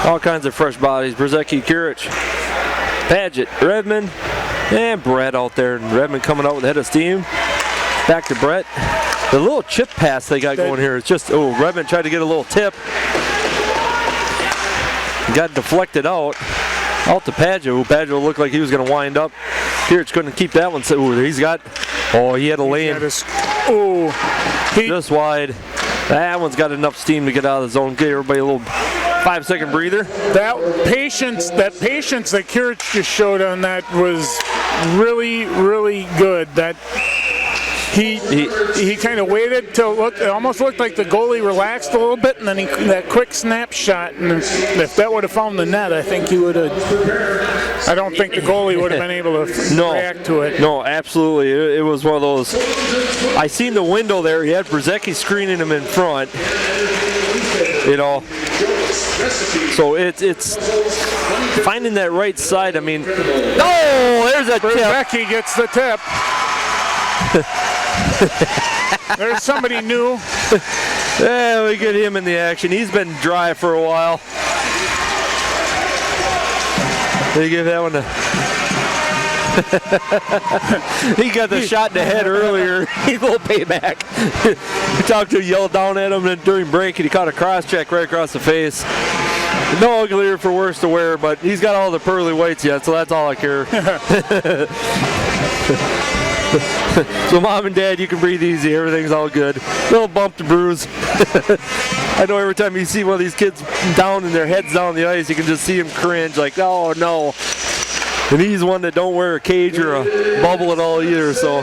All kinds of fresh bodies. Brzezicki, Kirich, Paget, Redmond, and Brett out there. And Redmond coming out with a head of steam. Back to Brett. The little chip pass they got going here is just, oh, Redmond tried to get a little tip. Got deflected out to Paget. Paget looked like he was going to wind up. Kirich couldn't keep that one. So he had a lane. Just wide. That one's got enough steam to get out of the zone. Give everybody a little 5-second breather. That patience that Kirich just showed on that was really, really good. That he kind of waited till it almost looked like the goalie relaxed a little bit, and then that quick snapshot. And if that would have found the net, I think he would have. I don't think the goalie would have been able to react to it. No, absolutely. It was one of those. I seen the window there. He had Brzezicki screening him in front. You know. So it's finding that right side. I mean, oh, there's a tip. Brzezicki gets the tip. There's somebody new. Yeah, we get him in the action. He's been dry for a while. They give that one he got the shot in the head earlier. He's a little payback. He talked to him, yelled down at him, and during break, he caught a cross check right across the face. No uglier for worse to wear, but he's got all the pearly whites yet, so that's all I care. So mom and dad, you can breathe easy. Everything's all good. Little bump to bruise. I know every time you see one of these kids down and their heads down the ice, you can just see them cringe like, oh no. And he's one that don't wear a cage or a bubble at all either. So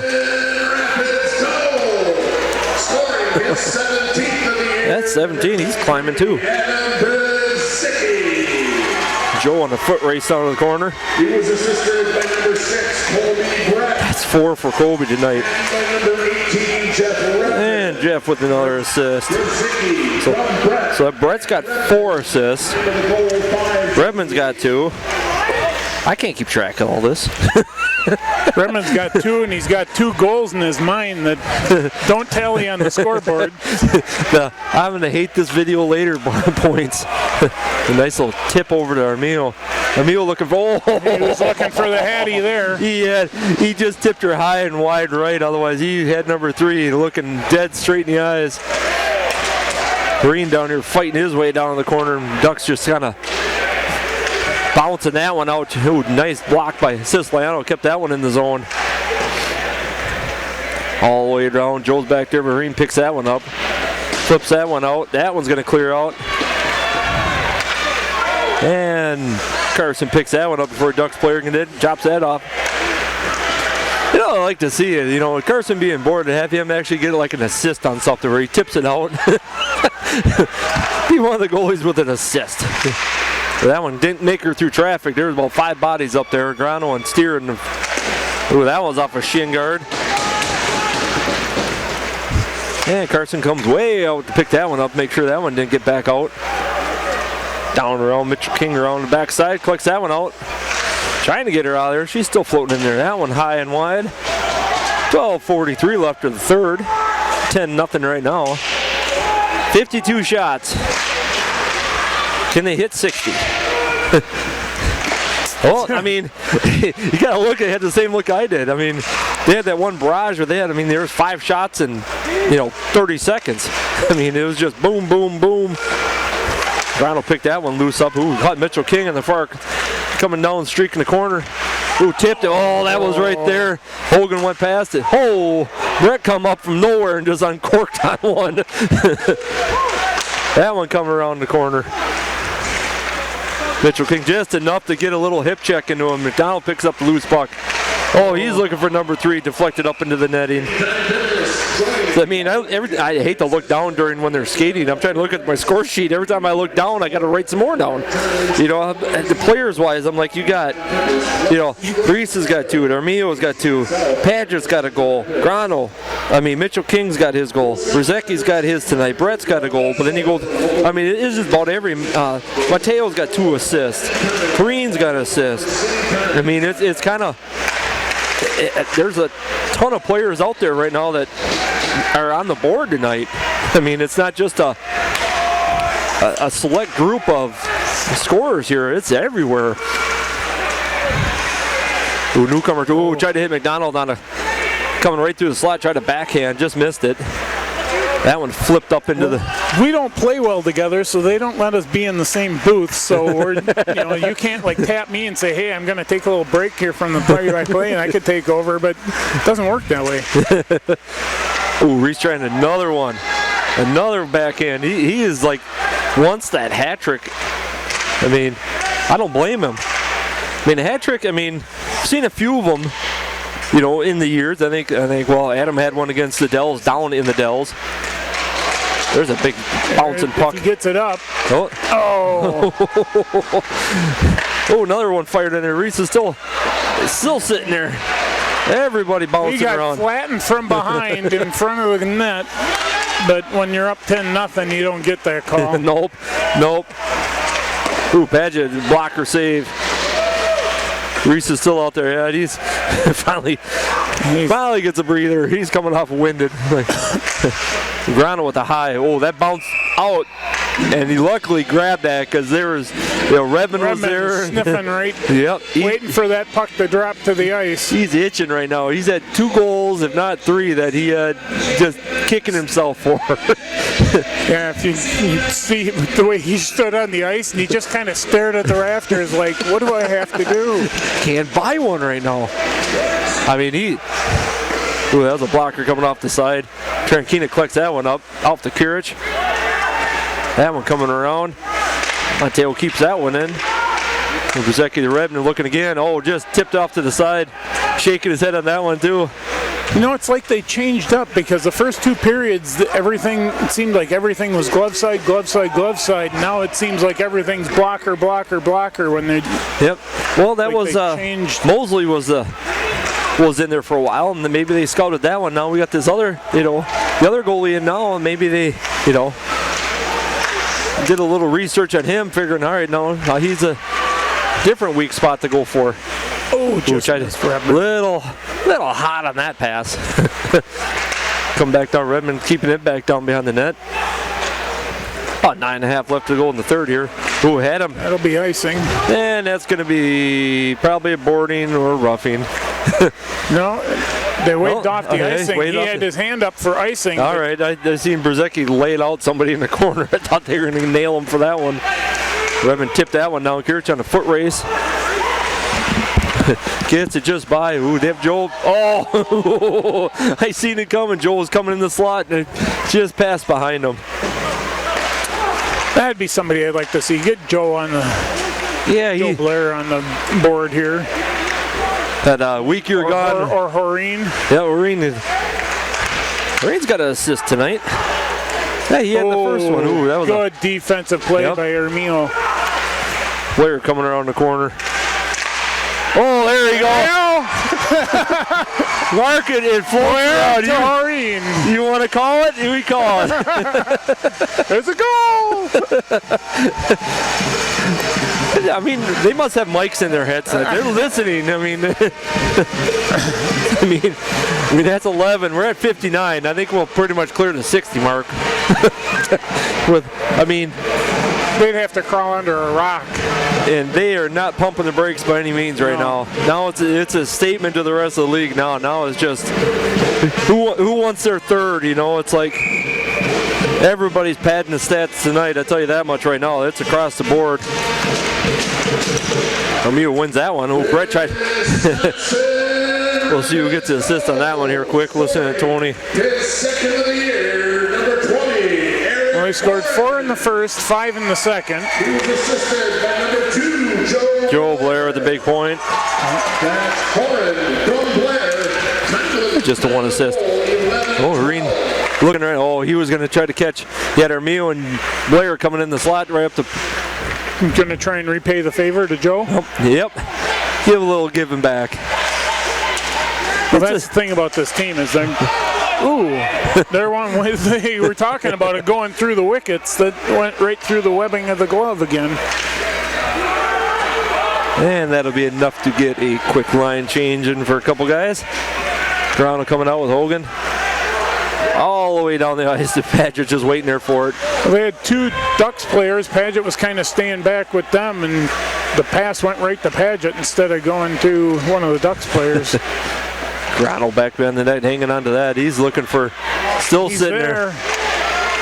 that's 17. He's climbing too. Joe on the foot race out of the corner. He was assisted by number 6, Colby Brett. That's 4 for Colby tonight. And by number 18, Jeff Redmond. And Jeff with another assist. So Brett's got 4 assists. Redmond's got 2. I can't keep track of all this. Redmond's got 2, and he's got 2 goals in his mind that don't tally on the scoreboard. I'm going to hate this video later points. A nice little tip over to Armio. Armio looking for, He was looking for the Hattie there. He just tipped her high and wide right. Otherwise, he had number 3 looking dead straight in the eyes. Green down here fighting his way down in the corner. And Ducks just kind of bouncing that one out. Ooh, nice block by Siciliano. Kept that one in the zone. All the way around. Joe's back there. Marine picks that one up. Flips that one out. That one's going to clear out. And Carson picks that one up before a Ducks player can hit. Chops that off. You know, I like to see it. You know, Carson being bored, to have him actually get like an assist on something where he tips it out. Be one of the goalies with an assist. That one didn't make her through traffic. There was about 5 bodies up there. Grano and Steer. Ooh, that was off a shin guard. And Carson comes way out to pick that one up, make sure that one didn't get back out. Down around Mitchell King around the backside, collects that one out. Trying to get her out of there. She's still floating in there. That one high and wide. 12:43 left of the third. 10-0 right now. 52 shots. Can they hit 60? Well, I mean, you got to look. They had the same look I did. I mean, they had that one barrage where there was 5 shots in, 30 seconds. I mean, it was just boom, boom, boom. Brown will pick that one loose up. Ooh, caught Mitchell King in the far, coming down, streaking the corner. Who tipped it? Oh, that was right there. Hogan went past it. Oh, Brett come up from nowhere and just uncorked on one. That one coming around the corner. Mitchell King just enough to get a little hip check into him. McDonald picks up the loose puck. Oh, he's looking for number 3, deflected up into the netting. I mean, I hate to look down during when they're skating. I'm trying to look at my score sheet. Every time I look down, I got to write some more down. You know, the players-wise, I'm like, you got, you know, Reese has got 2, Armio's got 2, Padgett's got a goal, Grano, I mean, Mitchell King's got his goal, Brzezinski's got his tonight, Brett's got a goal, but then you go, I mean, it is just about every, Mateo's got 2 assists, Kareen's got an assist. I mean, it's kind of, there's a ton of players out there right now that are on the board tonight. I mean, it's not just a select group of scorers here. It's everywhere. Ooh, newcomer. Ooh, tried to hit McDonald on a coming right through the slot. Tried to backhand, just missed it. That one flipped up into the. We don't play well together, so they don't let us be in the same booth. So we're, you know, you can't like tap me and say, "Hey, I'm going to take a little break here from the play I play, and I could take over." But it doesn't work that way. Ooh, Reese trying another one, another backhand. He is like wants that hat trick. I mean, I don't blame him. I mean, a hat trick. I mean, I've seen a few of them. You know, in the years, I think. Well, Adam had one against the Dells, down in the Dells. There's a big bouncing puck. He gets it up. Oh! Oh, another one fired in there. Reese is still sitting there. Everybody bouncing around. He got flattened from behind in front of the net, but when you're up 10-0, you don't get that call. Nope. Ooh, Padgett, blocker save. Reese is still out there. Yeah, he's finally gets a breather. He's coming off winded. Grano with a high. Oh, that bounced out, and he luckily grabbed that because there was, you know, Redmond was there. Sniffing right. Yep. Waiting for that puck to drop to the ice. He's itching right now. He's had 2 goals, if not 3, that he just kicking himself for. Yeah, if you see the way he stood on the ice and he just kind of stared at the rafters like, what do I have to do? Can't buy one right now. I mean, ooh, that was a blocker coming off the side. Trankina collects that one up, off the Kirich. That one coming around. Mateo keeps that one in. Brzezinski to Redmond looking again. Oh, just tipped off to the side. Shaking his head on that one too. You know, it's like they changed up because the first 2 periods, it seemed like everything was glove side, glove side, glove side. Now it seems like everything's blocker, blocker, blocker when they. Yep. Well, that like was Mosley was in there for a while, and then maybe they scouted that one. Now we got this other, you know, the other goalie in now, and maybe they, you know, did a little research on him, figuring, all right, no, he's a different weak spot to go for. Oh, just little hot on that pass. Come back down, Redmond keeping it back down behind the net. About 9.5 left to go in the third here. Who had him? That'll be icing. And that's going to be probably a boarding or roughing. No, they waved off the icing. He had his hand up for icing. All right, I seen Brzezinski laid out somebody in the corner. I thought they were going to nail him for that one. Redmond tipped that one down. Kirich on a foot race. Gets it just by. Ooh, they have Joel. Oh, I seen it coming. Joel was coming in the slot and it just passed behind him. That'd be somebody I'd like to see. Get Joe on the. Yeah, Joe Blair on the board here. That week you're gone. Or Horeen. Yeah, Horeen's got an assist tonight. Yeah, he had the first one. Ooh, that was good defensive play by Ermino. Blair coming around the corner. Oh, there you go. Larkin in Florida. You want to call it? We call it. There's a goal. I mean, they must have mics in their headset. They're listening. I mean, that's 11. We're at 59. I think we'll pretty much clear the 60 mark. They'd have to crawl under a rock. And they are not pumping the brakes by any means right now. Now it's a statement to the rest of the league. Now it's just who wants their third. You know, it's like everybody's padding the stats tonight. I tell you that much right now. It's across the board. Armia wins that one. Oh, Brett tried. We'll see who gets the assist on that one here quick. Listen to Tony. His second of the year, number 20, Eric. Well, he scored 4 in the first, 5 in the second. He was assisted by number 2, Joe Blair at the big point. That's Corin from Blair. Just a 1 assist. Oh, Green looking right. Oh, he was going to try to catch. He had Armio and Blair coming in the slot right up to. Going to try and repay the favor to Joe. Yep. Give a little giving back. Well, that's the thing about this team is they're one way they were talking about it going through the wickets that went right through the webbing of the glove again. And that'll be enough to get a quick line change in for a couple guys. Toronto coming out with Hogan. All the way down the ice to Paget, just waiting there for it. Well, they had 2 Ducks players. Paget was kind of staying back with them, and the pass went right to Paget instead of going to one of the Ducks players. Grotto back behind the net, hanging on to that. He's looking for, still He's sitting there.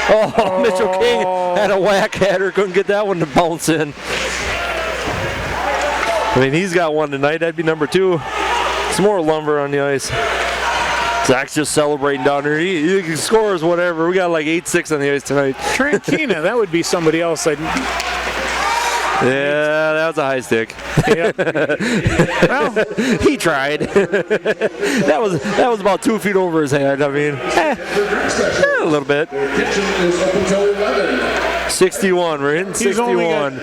Oh, Mitchell King had a whack at her, couldn't get that one to bounce in. I mean, he's got one tonight. That'd be number 2. Some more lumber on the ice. Zach's just celebrating down there. He scores whatever. We got like 8-6 on the ice tonight. Trankina, that would be somebody else. Yeah, that was a high stick. Yeah. Well, he tried. that was about 2 feet over his head. I mean, a little bit. 61, we're hitting 61.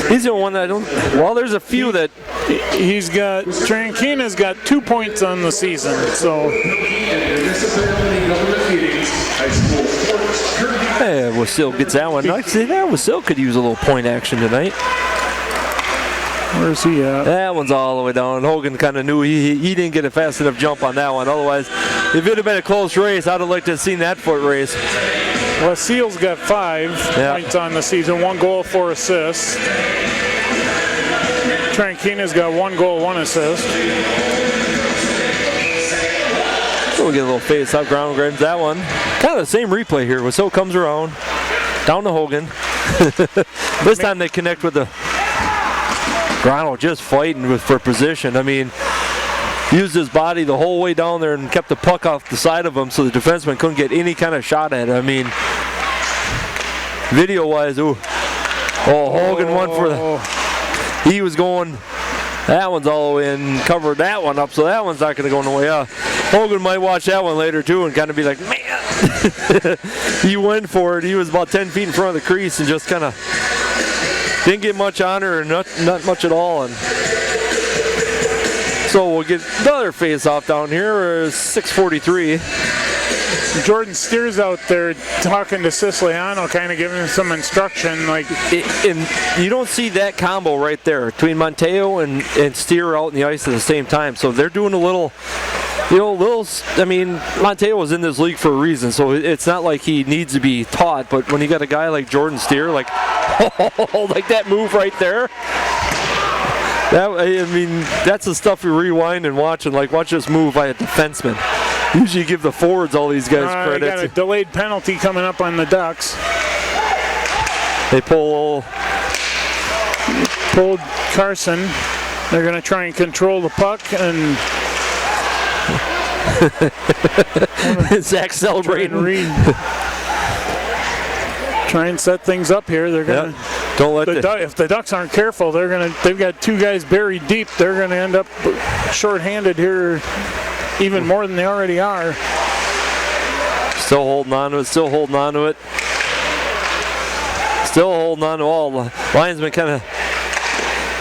He's the only one that I don't. Well, there's a few that Trankina's got 2 points on the season, so. Yeah, Wasil gets that one. Actually, Wasil could use a little point action tonight. Where's he at? That one's all the way down. Hogan kind of knew he didn't get a fast enough jump on that one. Otherwise, if it had been a close race, I'd have liked to have seen that foot race. Well, Seal's got 5 points on the season, 1 goal, 4 assists. Trankina's got 1 goal, 1 assist. So we'll get a little face off ground grabs that one. Kind of the same replay here. Wasil comes around, down to Hogan. This time they connect with the Grano just fighting for position. I mean, used his body the whole way down there and kept the puck off the side of him so the defenseman couldn't get any kind of shot at it. I mean, video-wise, Hogan won for the. He was going. That one's all the way in, covered that one up, so that one's not going to go in the way. Hogan might watch that one later too and kind of be like, man, he went for it. He was about 10 feet in front of the crease and just kind of didn't get much on her, or not much at all. And so we'll get another face-off down here. 6:43. Jordan Steer's out there talking to Siciliano, kind of giving him some instruction. And you don't see that combo right there between Monteo and Steer out in the ice at the same time. So they're doing a little. I mean, Monteo was in this league for a reason, so it's not like he needs to be taught. But when you got a guy like Jordan Steer, like that move right there. That's the stuff you rewind and watch, and watch this move by a defenseman. Usually you give the forwards all these guys credit. They got a delayed penalty coming up on the Ducks. They pulled Carson. They're going to try and control the puck, and Zach celebrating. Try and set things up here. They're going to. Don't let if the Ducks aren't careful, they've got 2 guys buried deep. They're going to end up shorthanded here, even more than they already are. Still holding on to it. Still holding on to it. Still holding on to all. The linesman kind of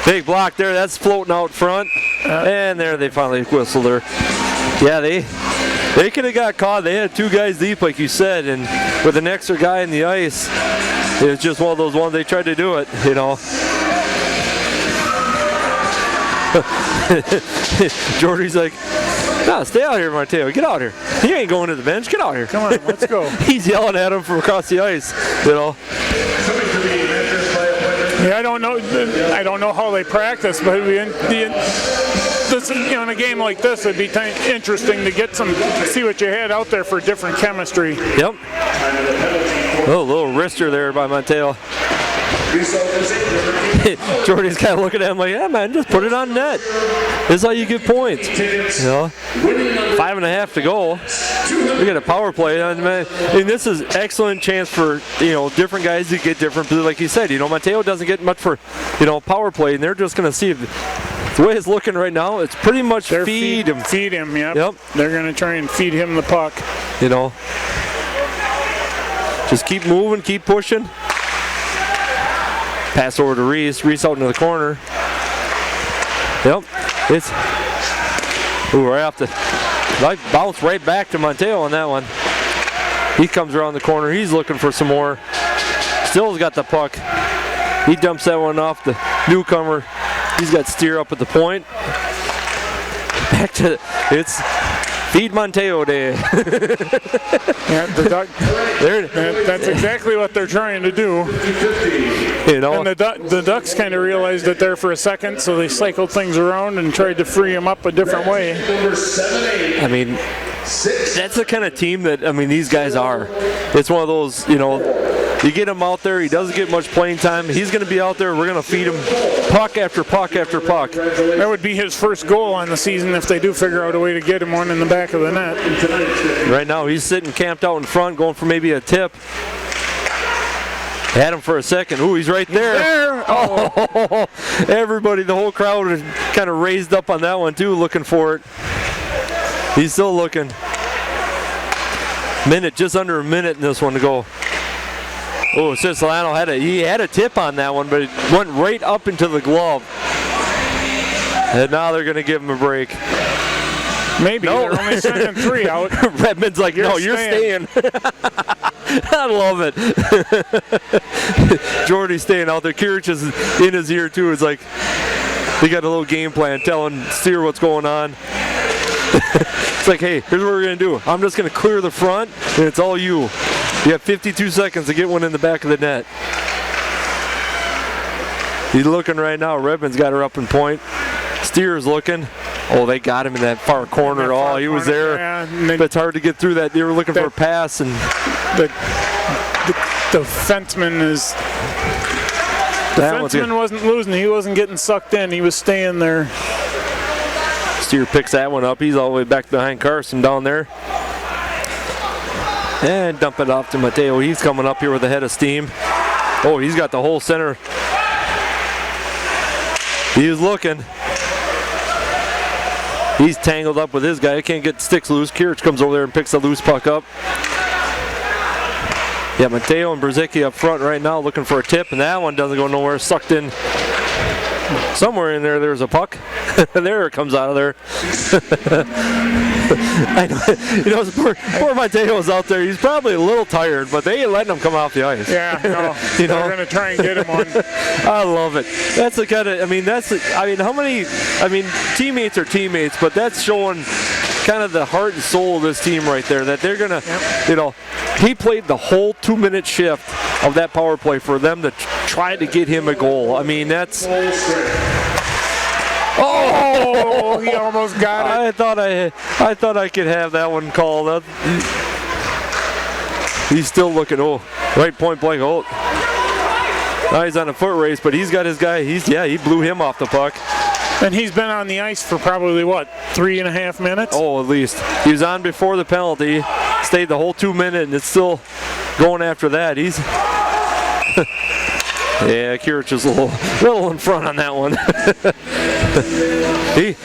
big block there. That's floating out front, and there they finally whistled her. Yeah, they could have got caught. They had 2 guys deep, like you said, and with an extra guy in the ice. It was just one of those ones they tried to do it, Jordy's like, no, stay out here, Monteo. Get out here. He ain't going to the bench. Get out here. Come on, let's go. He's yelling at him from across the ice, Yeah, I don't know how they practice, but in a game like this, it'd be interesting to see what you had out there for different chemistry. Yep. Oh, a little wrister there by Monteo. Jordy's kind of looking at him like, yeah, man, just put it on net. This is how you get points. You know, 5.5 to go. We got a power play. And this is excellent chance for, different guys to get different. Like you said, Mateo doesn't get much for, power play, and they're just going to see if the way it's looking right now, it's pretty much feed him. Feed him, yep. They're going to try and feed him the puck. Just keep moving, keep pushing. Pass over to Reese. Reese out into the corner. Yep. It's right off the. Bounce right back to Mateo on that one. He comes around the corner. He's looking for some more. Still's got the puck. He dumps that one off the newcomer. He's got Steer up at the point. Back to it's feed Mateo Day. That's exactly what they're trying to do. And the Ducks kind of realized it there for a second, so they cycled things around and tried to free him up a different way. I mean, that's the kind of team that, these guys are. It's one of those, you get him out there, he doesn't get much playing time. He's going to be out there, we're going to feed him puck after puck after puck. That would be his first goal on the season if they do figure out a way to get him one in the back of the net. Right now, he's sitting camped out in front, going for maybe a tip. Had him for a second. Ooh, he's right there. Oh, everybody, the whole crowd is kind of raised up on that one too, looking for it. He's still looking. Just under a minute in this one to go. Oh, Cicilano had a tip on that one, but it went right up into the glove. And now they're going to give him a break. Maybe. No. They're only sending 3 out. Redmond's like, no, you're staying. I love it. Jordy's staying out there. Kirich is in his ear too. It's like they got a little game plan telling Steer what's going on. It's like, hey, here's what we're going to do. I'm just going to clear the front, and it's all you. You have 52 seconds to get one in the back of the net. He's looking right now. Redmond's got her up in point. Steer's looking. Oh, they got him in that far corner. Oh, he was there. Yeah, it's hard to get through that. They were looking for a pass, and the fenceman is. The fenceman wasn't losing. He wasn't getting sucked in. He was staying there. Steer picks that one up. He's all the way back behind Carson down there. And dump it off to Mateo. He's coming up here with a head of steam. Oh, he's got the whole center. He's looking. He's tangled up with his guy. He can't get sticks loose. Kirich comes over there and picks the loose puck up. Yeah, Mateo and Brzezicki up front right now looking for a tip, and that one doesn't go nowhere. Sucked in. Somewhere in there, there's a puck. There it comes out of there. I know, poor Mateo's out there. He's probably a little tired, but they ain't letting him come off the ice. Yeah, no. They're going to try and get him on. I love it. That's the kind of, how many, teammates are teammates, but that's showing kind of the heart and soul of this team right there, that they're going to, he played the whole 2-minute shift of that power play for them to try to get him a goal. That's... Oh, he almost got it. I thought I could have that one called. He's still looking. Oh, right point blank. Oh, now he's on a foot race, but he's got his guy. He blew him off the puck. And he's been on the ice for probably 3.5 minutes? Oh, at least. He was on before the penalty, stayed the whole 2 minutes, and it's still going after that. He's. Yeah, Kirich is a little in front on that one.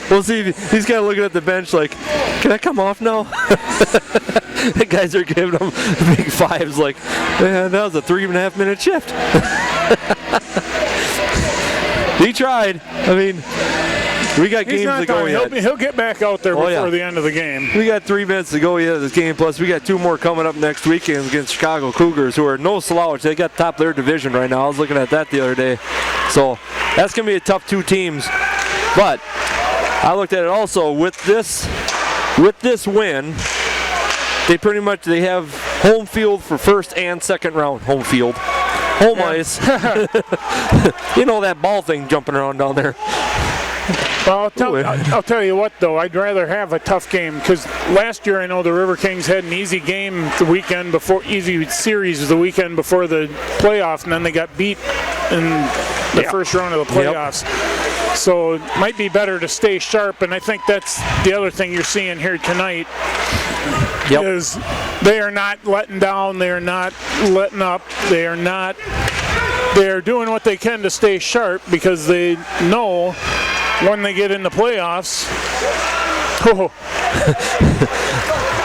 We'll see. He's kind of looking at the bench like, can I come off now? The guys are giving him big fives like, man, that was a 3.5 minute shift. He tried. We got games to go yet. He'll get back out there before the end of the game. We got 3 minutes to go yet of this game. Plus, we got 2 more coming up next weekend against Chicago Cougars, who are no slouch. They got top of their division right now. I was looking at that the other day. So that's going to be a tough 2 teams. But I looked at it also with this win. They have home field for first and second round. Home field. Home ice. That ball thing jumping around down there. Well, I'll tell you what, though. I'd rather have a tough game, because last year I know the Riverkings had an easy game the weekend before, easy series the weekend before the playoff, and then they got beat in the first round of the playoffs. So it might be better to stay sharp, and I think that's the other thing you're seeing here tonight. Is they are not letting down, they are not letting up, they're doing what they can to stay sharp because they know when they get in the playoffs.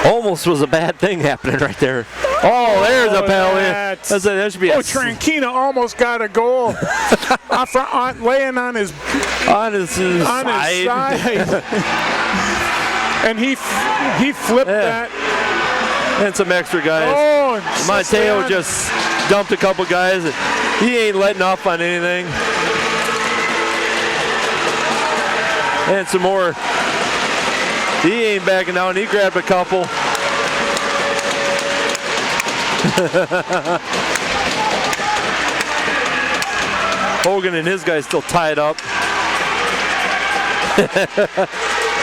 Almost was a bad thing happening right there. Oh, there's a penalty. That should be Trankina almost got a goal. Laying on his side. And he flipped that. And some extra guys. Oh, Mateo just dumped a couple guys. He ain't letting up on anything. And some more. He ain't backing down. He grabbed a couple. Hogan and his guys still tied up.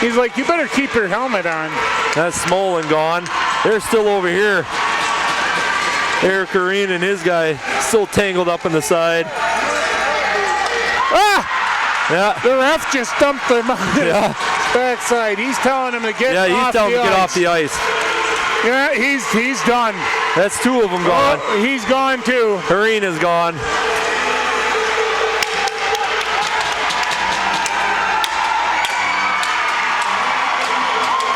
He's like, you better keep your helmet on. That's Smolin gone. They're still over here. Eric Kareen and his guy still tangled up in the side. Ah! Yeah. The ref just dumped him on his backside. He's telling him to get off the ice. Yeah, he's telling him to get off the ice. Yeah, he's done. That's two of them gone. Oh, he's gone too. Kareen is gone.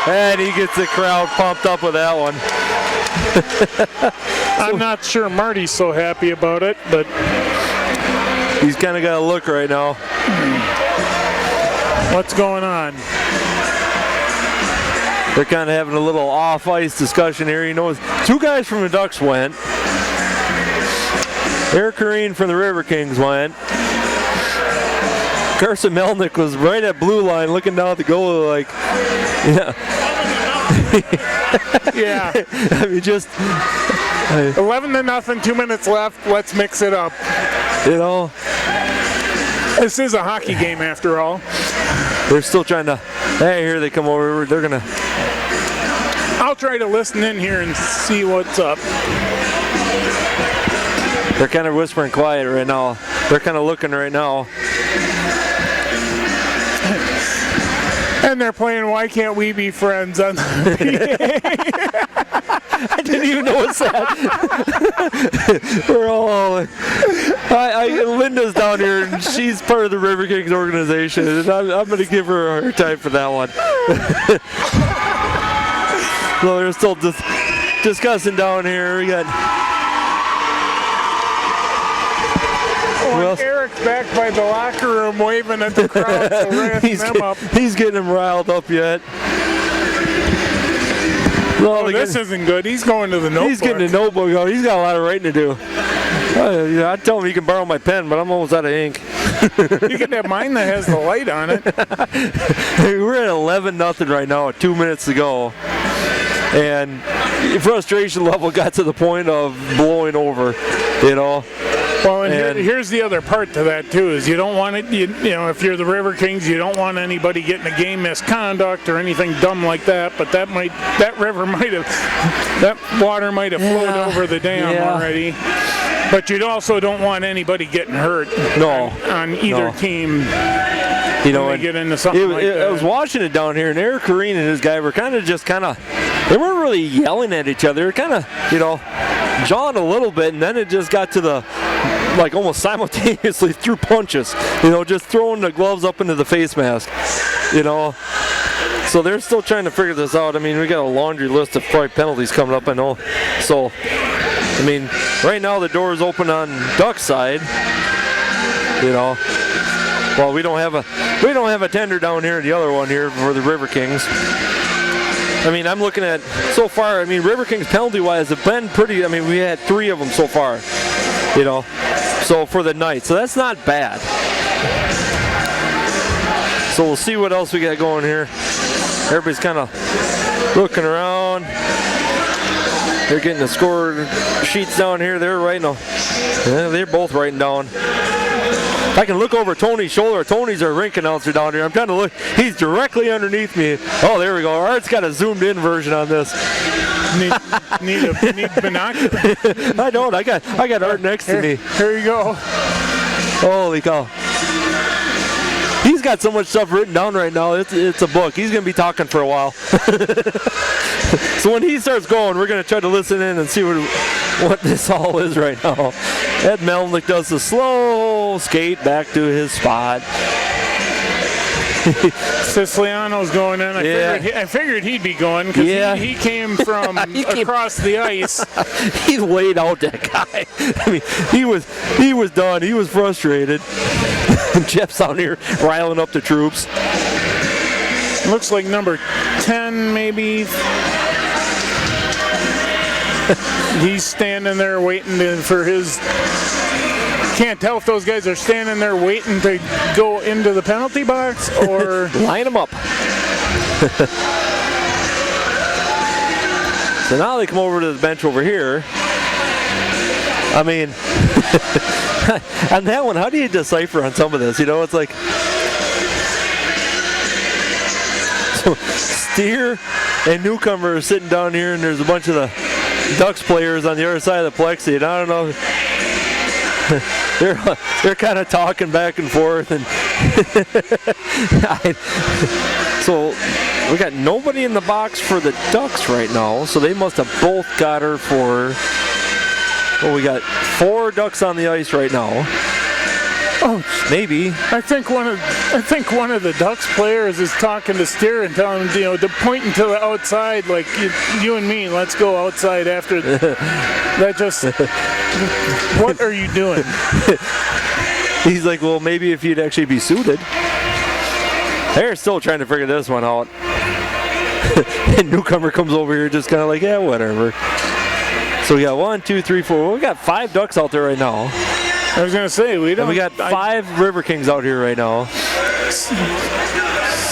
And he gets the crowd pumped up with that one. I'm not sure Marty's so happy about it, but he's kind of got a look right now. What's going on? They're kind of having a little off-ice discussion here. You know, two guys from the Ducks went. Eric Kareen from the Riverkings went. Carson Melnick was right at blue line looking down at the goal like, yeah. I mean, just 11-0, 2 minutes left. Let's mix it up. You know, this is a hockey game after all. They're still trying to. Hey, here they come over. They're gonna. I'll try to listen in here and see what's up. They're kind of whispering quiet right now. They're kind of looking right now. And they're playing Why Can't We Be Friends on the I didn't even notice that. We're all Linda's down here and she's part of the Riverkings organization and I'm going to give her a hard time for that one. So they're still discussing down here. We got Eric's back by the locker room waving at the crowd, so ramping them up. He's getting them riled up yet. Oh, this isn't good. He's going to the notebook. He's getting the notebook out. He's got a lot of writing to do. I tell him he can borrow my pen, but I'm almost out of ink. You can have mine that has the light on it. We're at 11-0 right now at 2 minutes to go. And frustration level got to the point of blowing over, you know. Well, and here's the other part to that too: is you don't want it. You know, if you're the Riverkings, you don't want anybody getting a game misconduct or anything dumb like that. But that water might have flowed over the dam already. But you also don't want anybody getting hurt. On either team. You know, when they get into something like that. I was watching it down here, and Eric Kareen and his guy were kind of they weren't really yelling at each other. They were kind of, jawing a little bit, and then it just got to the, almost simultaneously threw punches, just throwing the gloves up into the face mask, So they're still trying to figure this out. I mean, we got a laundry list of probably penalties coming up, I know. So, I mean, right now the door is open on Duck side, Well, we don't have a tender down here, the other one here for the Riverkings. I mean, I'm looking at so far. I mean, Riverkings penalty-wise have been pretty. I mean, we had 3 of them so far. So for the night, so that's not bad. So we'll see what else we got going here. Everybody's kind of looking around. They're getting the score sheets down here. They're writing. They're both writing down. I can look over Tony's shoulder. Tony's our rink announcer down here. I'm trying to look. He's directly underneath me. Oh, there we go. Art's got a zoomed-in version on this. Need binoculars? I don't. I got Art next to me. Here you go. Holy cow. He's got so much stuff written down right now. It's a book. He's going to be talking for a while. So when he starts going, we're going to try to listen in and see what this all is right now. Ed Melnick does the slow skate back to his spot. Siciliano's going in. I figured he'd be going because he came from across the ice. He laid out that guy. I mean, he was done. He was frustrated. Jeff's out here riling up the troops. Looks like number 10 maybe. He's standing there waiting for his... Can't tell if those guys are standing there waiting to go into the penalty box or... Line them up. So now they come over to the bench over here. I mean, on that one, how do you decipher on some of this? You know, it's like... So Steer and Newcomer are sitting down here, and there's a bunch of the Ducks players on the other side of the plexi, and I don't know... They're kind of talking back and forth, and so we got nobody in the box for the Ducks right now. So they must have both got her for. Well, we got 4 Ducks on the ice right now. Oh, maybe. I think one of the Ducks players is talking to Steer and telling him, to pointing to the outside, like you and me. Let's go outside after that. Just. What are you doing? He's like, well, maybe if you'd actually be suited. They're still trying to figure this one out. And Newcomer comes over here just kind of like, yeah, whatever. So we got 1, 2, 3, 4. Well, we got 5 Ducks out there right now. I was going to say, we don't. And we got 5 Riverkings out here right now.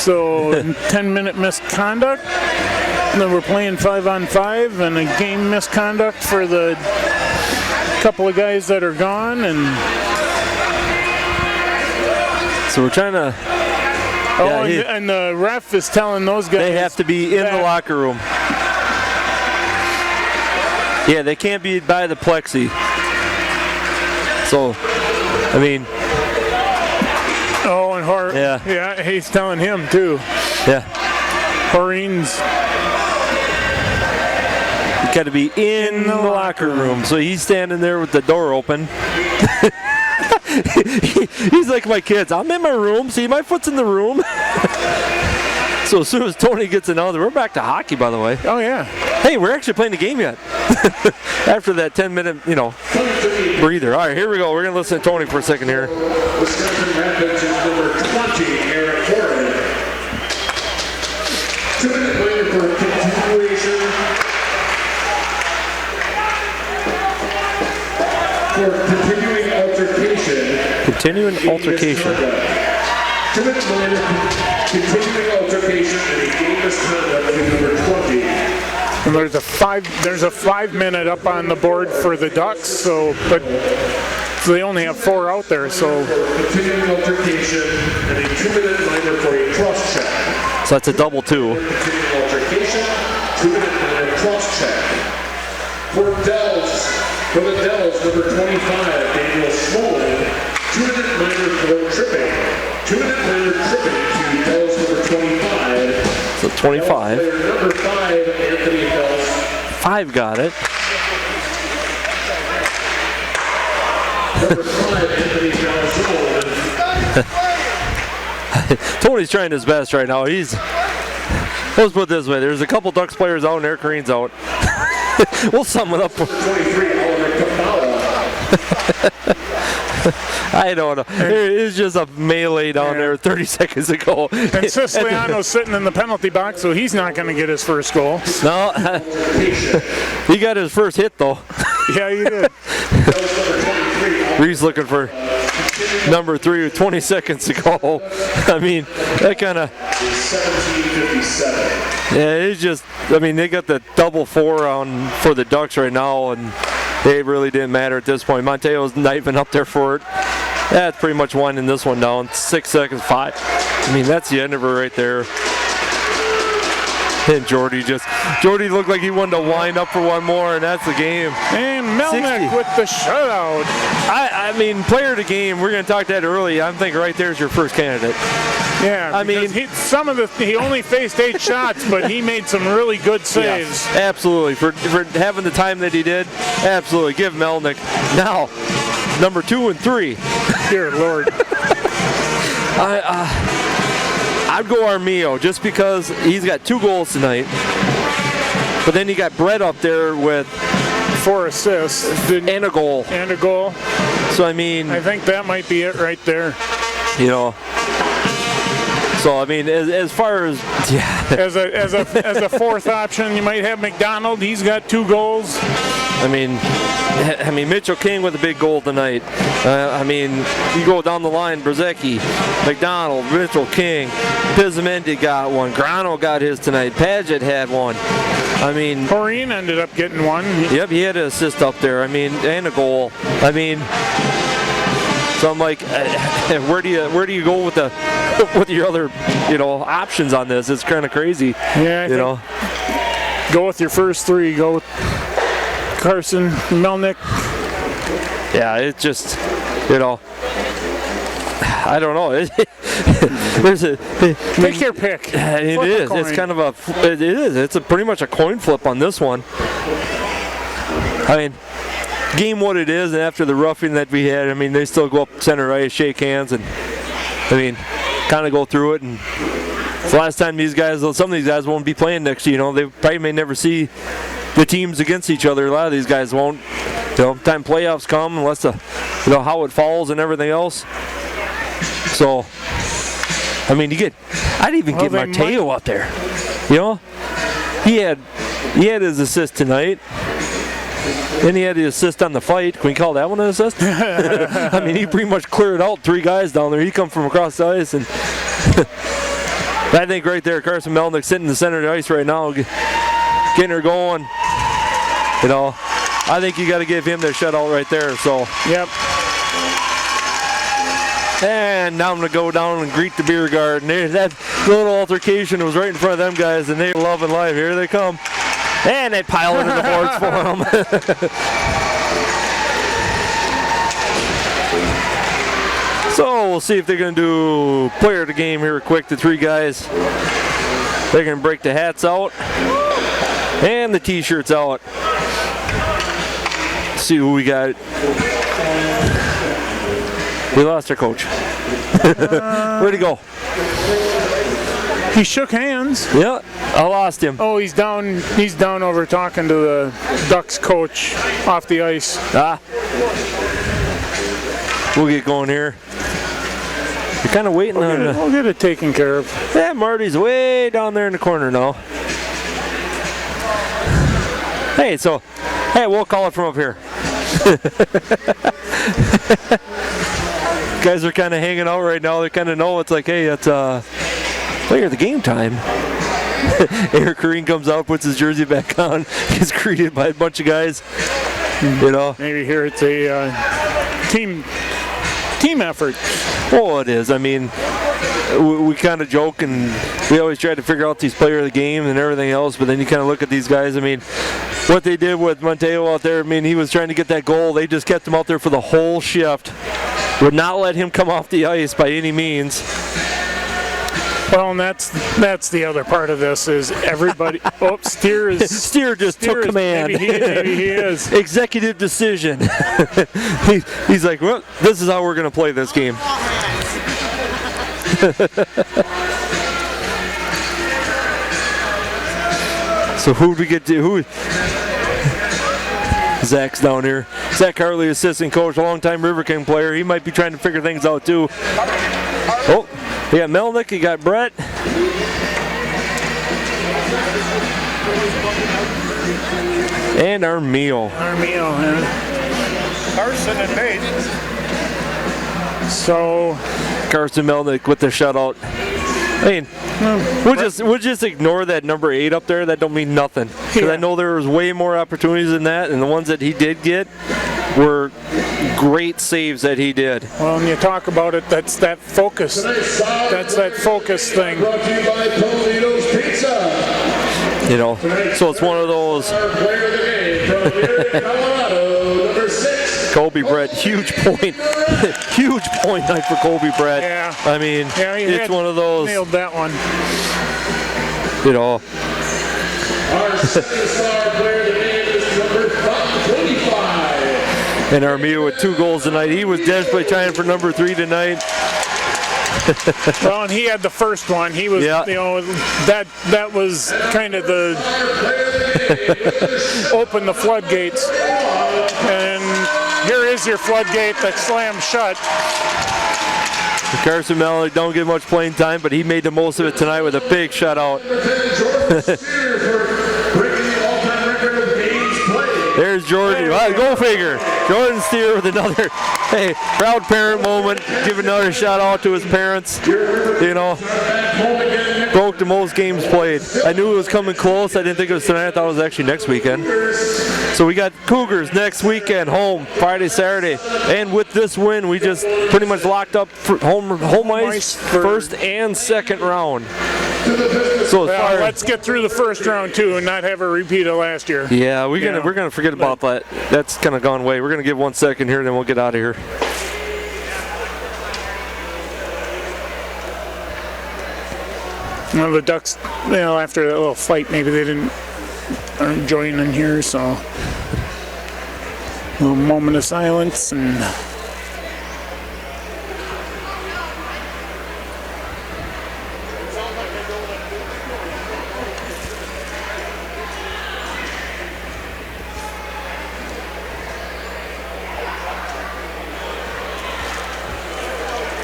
So 10-minute misconduct. And then we're playing 5-on-5 and a game misconduct for the couple of guys that are gone, and so we're trying to. And the ref is telling those guys they have to be in the locker room. Yeah, they can't be by the plexi. So, I mean. Oh, and yeah, he's telling him too. Yeah. Horine's. Got to be in the locker room. So he's standing there with the door open. He's like my kids. I'm in my room. See, my foot's in the room. So as soon as Tony gets announced, we're back to hockey, by the way. Oh, yeah. Hey, we're actually playing the game yet. After that 10-minute, breather. All right, here we go. We're going to listen to Tony for a second here. Wisconsin Rapids is number 20, Eric Horton. 2 minutes later for continuation. For continuing altercation. Continuing altercation. 2 minutes later, continuing altercation and a game misconduct to number 20. And there's a 5-minute up on the board for the Ducks, but they only have 4 out there, so. Continuing altercation and a 2-minute minor for a cross check. So that's a double 2. Continuing altercation, 2-minute minor cross check. For the Devils, number 25, Daniel Smolin, 2-minute minor for tripping. 2-minute minor tripping to Devils number 25. So 25. Player number 5, Anthony Fells. 5 got it. Number 5, Anthony Fells. Tony's trying his best right now. Let's put it this way. There's a couple Ducks players out and Eric Green's out. We'll sum it up. 23, Oliver Kapala. I don't know. It's just a melee down there 30 seconds ago. And Siciliano's sitting in the penalty box, so he's not going to get his first goal. No. He got his first hit, though. Yeah, he did. Reed's looking for number 3 with 20 seconds to go. I mean, that kind of... 17:57. Yeah, it's just... I mean, they got the double 4 on for the Ducks right now, and it really didn't matter at this point. Monteo's knifing up there for it. That's pretty much winding this one down. 6 seconds, 5. I mean, that's the end of it right there. And Jordy looked like he wanted to wind up for one more, and that's the game. And Melnick with the shutout. I mean, player of the game, we're going to talk that early. I'm thinking right there's your first candidate. Yeah, I mean, he only faced 8 shots, but he made some really good saves. Yes, absolutely. For having the time that he did, absolutely. Give Melnick. Now, number 2 and 3. Dear Lord. I'd go Armio just because he's got 2 goals tonight. But then you got Brett up there with 4 assists. And a goal. And a goal. So, I mean, I think that might be it right there. You know. So, I mean, as far as, yeah. As a fourth option, you might have McDonald. He's got 2 goals. I mean, Mitchell King with a big goal tonight. I mean, you go down the line, Brzezicki, McDonald, Mitchell King, Pizzimendi got one, Grano got his tonight, Paget had one. I mean, Corrine ended up getting one. Yep, he had an assist up there. I mean, and a goal. I mean, so I'm like, where do you go with your other, options on this? It's kind of crazy. Yeah, I think go with your first 3. Go with Carson, Melnick. Yeah, it's just, I don't know. Take your pick. It is. It's kind of it is. It's pretty much a coin flip on this one. I mean, game what it is, and after the roughing that we had, I mean, they still go up center ice, shake hands, and I mean, kind of go through it. And the last time some of these guys won't be playing next year. They probably may never see the teams against each other. A lot of these guys won't. Time playoffs come, unless how it falls and everything else. So, I mean, I'd even get Mateo up there. He had his assist tonight. Then he had the assist on the fight. Can we call that one an assist? I mean, he pretty much cleared out 3 guys down there. He come from across the ice, and I think right there, Carson Melnick sitting in the center of the ice right now, getting her going. I think you got to give him their shutout right there. So. Yep. And now I'm going to go down and greet the beer garden. That little altercation was right in front of them guys, and they're loving life. Here they come. And they pile into the boards for them. So we'll see if they're going to do player of the game here quick. The 3 guys. They're going to break the hats out and the t-shirts out. See who we got. We lost our coach. Where'd he go? He shook hands. Yeah, I lost him. Oh, he's down. He's down over talking to the Ducks coach off the ice. We'll get going here. You're kind of waiting on it. We'll get it taken care of. Yeah, Marty's way down there in the corner now. Hey, we'll call it from up here. Guys are kind of hanging out right now. They kind of know it's like, hey, it's player of the game time. Eric Corrine comes out, puts his jersey back on, gets greeted by a bunch of guys. Maybe here it's a team effort. Oh, it is. I mean, we kind of joke and we always try to figure out these player of the game and everything else, but then you kind of look at these guys. I mean, what they did with Mateo out there, I mean, he was trying to get that goal. They just kept him out there for the whole shift. Would not let him come off the ice by any means. Well, and that's the other part of this is everybody. Steer took command. Maybe he is. Executive decision. He's like, well, this is how we're going to play this game. So who'd we get to? Zach's down here. Zach Hartley, assistant coach, longtime Riverking player. He might be trying to figure things out too. Oh, you got Melnick, you got Brett. And Armio. Carson and Nate. So Carson Melnick with the shutout. I mean, we'll just ignore that number 8 up there. That don't mean nothing. Because I know there was way more opportunities than that, and the ones that he did get were great saves that he did. Well, when you talk about it, that's that focus. That's that focus thing. Brought to you by Polito's Pizza. So it's one of those. Our player of the game from Colorado, number 6. Kobe Brett, huge point. Huge point night for Kobe Brett. Yeah. I mean, it's one of those. Nailed that one. You know. Our second star player today is number 25. And Armia with 2 goals tonight. He was desperately trying for number 3 tonight. Well, and he had the first one. He was, you know, that was kind of the open the floodgates. And here is your floodgate that slammed shut. Carson Mellon don't get much playing time, but he made the most of it tonight with a big shutout. There's Jordan. Go figure. Jordan Steer with another proud parent moment. Give another shout out to his parents. You know, broke the most games played. I knew it was coming close. I didn't think it was tonight. I thought it was actually next weekend. So we got Cougars next weekend, home Friday, Saturday, and with this win, we just pretty much locked up for home ice first and second round. So let's get through the first round too, and not have a repeat of last year. Yeah, we're gonna forget about that. That's kind of gone away. We're gonna give 1 second here, and then we'll get out of here. Well, the Ducks, you know, after that little fight, maybe they aren't joining here, so a little moment of silence and.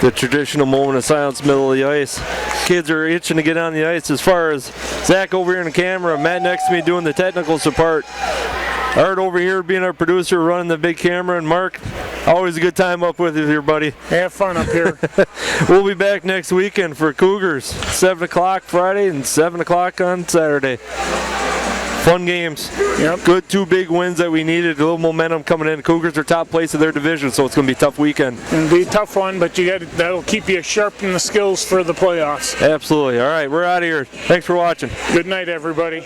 The traditional moment of silence, middle of the ice. Kids are itching to get on the ice. As far as Zach over here in the camera, Matt next to me doing the technical support, Art over here being our producer, running the big camera, and Mark, always a good time up with you here, buddy. Have fun up here. We'll be back next weekend for Cougars, 7 o'clock Friday and 7 o'clock on Saturday. Fun games. Yep. Good 2 big wins that we needed. A little momentum coming in. Cougars are top place of their division, so it's going to be a tough weekend. It'll be a tough one, but that'll keep you sharpening the skills for the playoffs. Absolutely. All right, we're out of here. Thanks for watching. Good night, everybody.